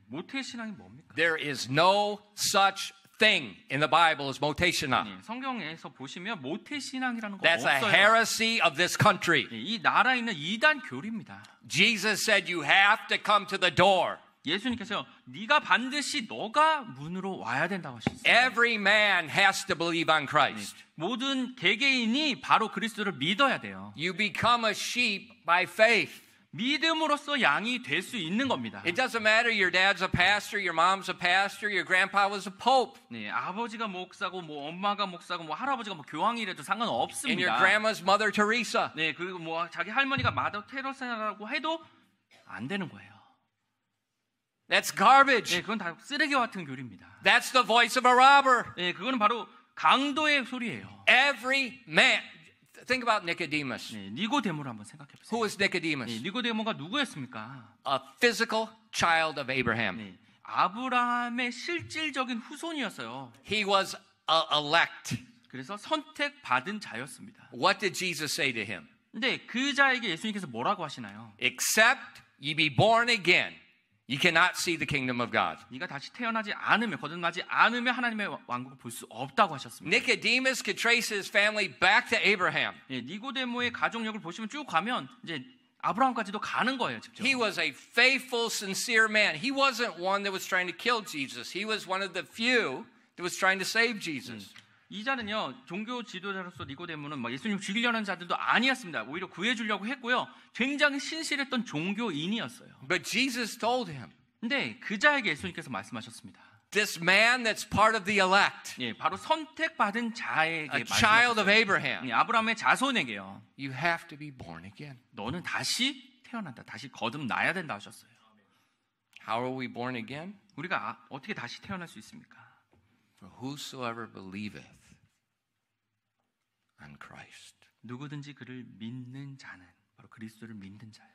모태신앙이 뭡니까? There is no such thing in the Bible as 모태신앙. 성경에서 보시면 모태신앙이라는 거 That's a 없어요. heresy of this country. 이 나라에 있는 이단 교리입니다. Jesus said you have to come to the door. 예수님께서 네가 반드시 너가 문으로 와야 된다고 하셨어요. Every man has to believe on Christ. 모든 개개인이 바로 그리스도를 믿어야 돼요. You become a sheep by faith. 믿음으로써 양이 될 수 있는 겁니다. It doesn't matter your dad's a pastor, your mom's a pastor, your grandpa was a pope. 네, 아버지가 목사고 뭐 엄마가 목사고 뭐 할아버지가 뭐 교황이라도 And your 상관없습니다. grandma's Mother Teresa. 네, 그리고 뭐 자기 할머니가 마더 테레사라고 해도 안 되는 거예요. That's garbage. 네, 그건 다 쓰레기와 같은 교리입니다. That's the voice of a robber. 네, 그거는 바로 강도의 소리예요. Every man. Think about Nicodemus. 네, 니고데모를 한번 생각해 보세요. Who was Nicodemus? 네, 니고데모가 누구였습니까? A physical child of Abraham. 네, 아브라함의 실질적인 후손이었어요. He was elect. 그래서 선택받은 자였습니다. What did Jesus say to him? 근데 그 자에게 예수님께서 뭐라고 하시나요? Except ye be born again, you cannot see the kingdom of God. 네가 다시 태어나지 않으면, 거듭나지 않으면 하나님의 왕국을 볼 수 없다고 하셨습니다. Nicodemus could trace his family back to Abraham. 예, 니고데모의 가족력을 보시면 쭉 가면 이제 아브라함까지도 가는 거예요, 직접. He was a faithful, sincere man. He wasn't one that was trying to kill Jesus. He was one of the few that was trying to save Jesus. 이 자는요, 종교 지도자로서 니고데모는 막 예수님 죽이려는 자들도 아니었습니다. 오히려 구해주려고 했고요. 굉장히 신실했던 종교인이었어요. But Jesus told him, 근데 그 자에게 예수님께서 말씀하셨습니다. this man that's part of the elect, 예, 바로 선택받은 자에게 a child of 말씀하셨어요. Abraham, 예, 아브라함의 자손에게요. you have to be born again. 너는 다시 태어난다. 다시 거듭나야 된다 하셨어요. How are we born again? 우리가 어떻게 다시 태어날 수 있습니까? For whosoever believeth on Christ. 누구든지 그를 믿는 자는 바로 그리스도를 믿는 자예요.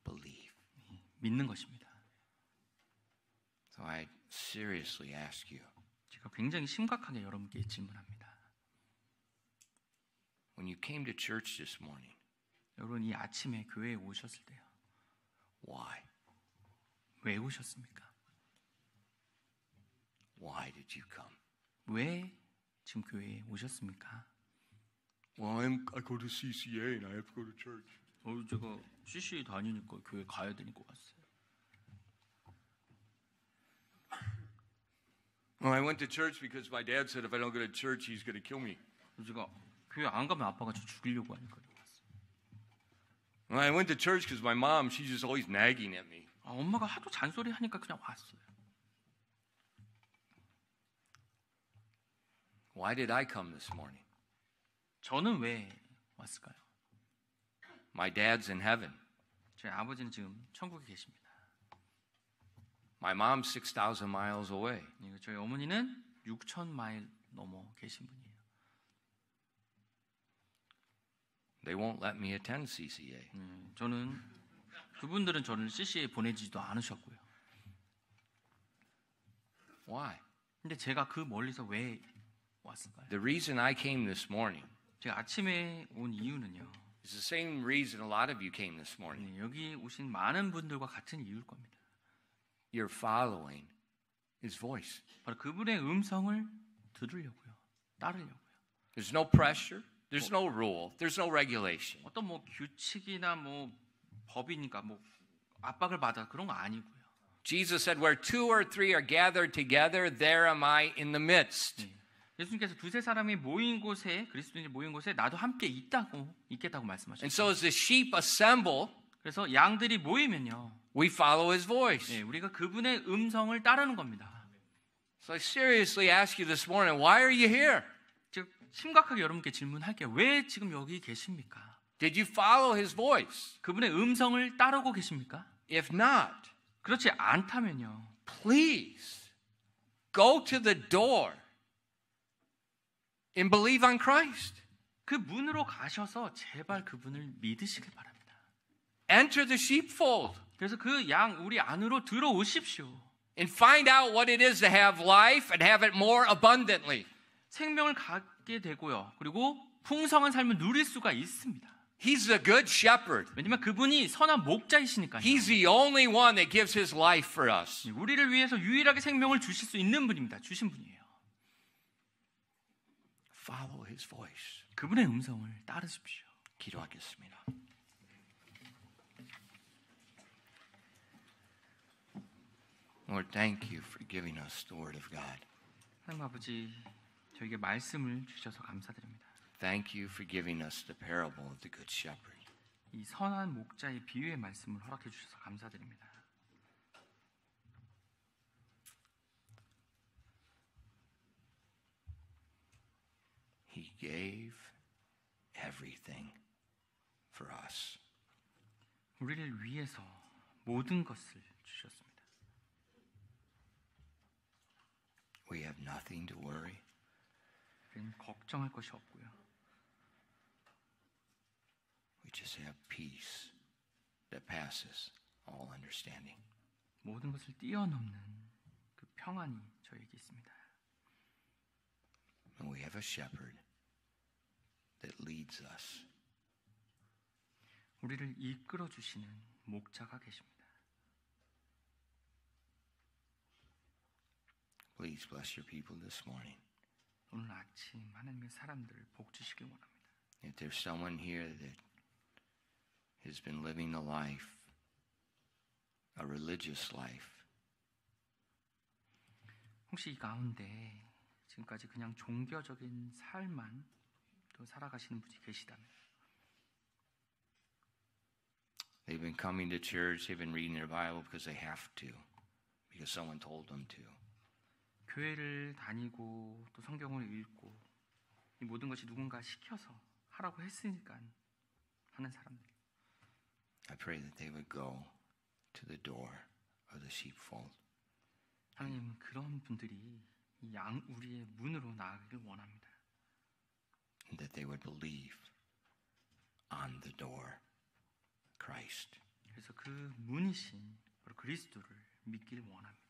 Believe. 믿는 것입니다. So I seriously ask you, 제가 굉장히 심각하게 여러분께 질문합니다. when you came to church this morning, 여러분 이 아침에 교회에 오셨을 때요. why? 왜 오셨습니까? Why did you come? 왜 지금 교회에 오셨습니까? Well, I go to CCA and I have to go to church. 제가 CC 다니니까 교회 가야 되니까 왔어요. Well, I went to church because my dad said if I don't go to church, he's going to kill me. 제가 교회 안 가면 아빠가 저 죽이려고 하니까 왔어요. Well, I went to church because my mom, she's just always nagging at me. 엄마가 하도 잔소리 하니까 그냥 왔어요. Why did I come this morning? 저는 왜 왔을까요? My dad's in heaven. 저희 아버지는 지금 천국에 계십니다. My mom's 6,000 miles away. 저희 어머니는 6,000마일 넘어 계신 분이에요. They won't let me attend CCA. 저는 그분들은 저를 CC에 보내지도 않으셨고요. Why? 근데 제가 그 멀리서 왜 왔을까요? The reason I came this morning 제가 아침에 온 이유는요. is the same reason a lot of you came this morning. 여기 오신 많은 분들과 같은 이유일 겁니다. You're following his voice. 바로 그분의 음성을 들으려고요. 따르려고요. There's no pressure. There's no rule. There's no regulation. 어떤 뭐 규칙이나 뭐 법이니까 뭐 압박을 받아 그런 거 아니고요. Jesus said, where two or three are gathered together, there am I in the midst. 예수님께서 두세 사람이 모인 곳에 그리스도인이 모인 곳에 나도 함께 있겠다고 And 말씀하셨어요. so as the sheep assemble, 그래서 양들이 모이면요, we follow his voice. 예, 우리가 그분의 음성을 따르는 겁니다. So I seriously ask you this morning, why are you here? 즉 심각하게 여러분께 질문할게요. 왜 지금 여기 계십니까? Did you follow his voice? 그분의 음성을 따르고 계십니까? If not, 그렇지 않다면요, please go to the door and believe on Christ. 그 문으로 가셔서 제발 그분을 믿으시길 바랍니다. Enter the sheepfold 그래서 그 양 우리 안으로 들어오십시오. and find out what it is to have life and have it more abundantly. 생명을 갖게 되고요. 그리고 풍성한 삶을 누릴 수가 있습니다. He's the good shepherd. 왜냐면 그분이 선한 목자이시니까요. He's the only one that gives his life for us. 우리를 위해서 유일하게 생명을 주실 수 있는 분입니다. 주신 분이에요. Follow his voice. 그분의 음성을 따르십시오. 기도하겠습니다. Lord, thank you for giving us the word of God. 하나님 아버지, 저에게 말씀을 주셔서 감사드립니다. Thank you for giving us the parable of the good shepherd. 이 선한 목자의 비유의 말씀을 허락해 주셔서 감사드립니다. He gave everything for us. 우리를 위해서 모든 것을 주셨습니다. We have nothing to worry. 우리는 걱정할 것이 없고요. We just have peace that passes all understanding. 모든 것을 뛰어넘는 그 평안이 저에게 있습니다. And we have a shepherd that leads us. 우리를 이끌어 주시는 목자가 계십니다. Please bless your people this morning. 오늘 아침 하나님의 사람들을 복 주시길 원합니다. If there's someone here that has been living a life, a religious life, 혹시 이 가운데 지금까지 그냥 종교적인 삶만 또 살아가시는 분이 계시다면 they've been coming to church, they've been reading their Bible because they have to, because someone told them to. 교회를 다니고 또 성경을 읽고 이 모든 것이 누군가 시켜서 하라고 했으니까 하는 사람들. I pray that they would go to the door of the sheepfold. 하나님 그런 분들이 이 양 우리의 문으로 나아가기를 원합니다. And that they would believe on the door, Christ. 그래서 그 문이신 바로 그리스도를 믿기를 원합니다.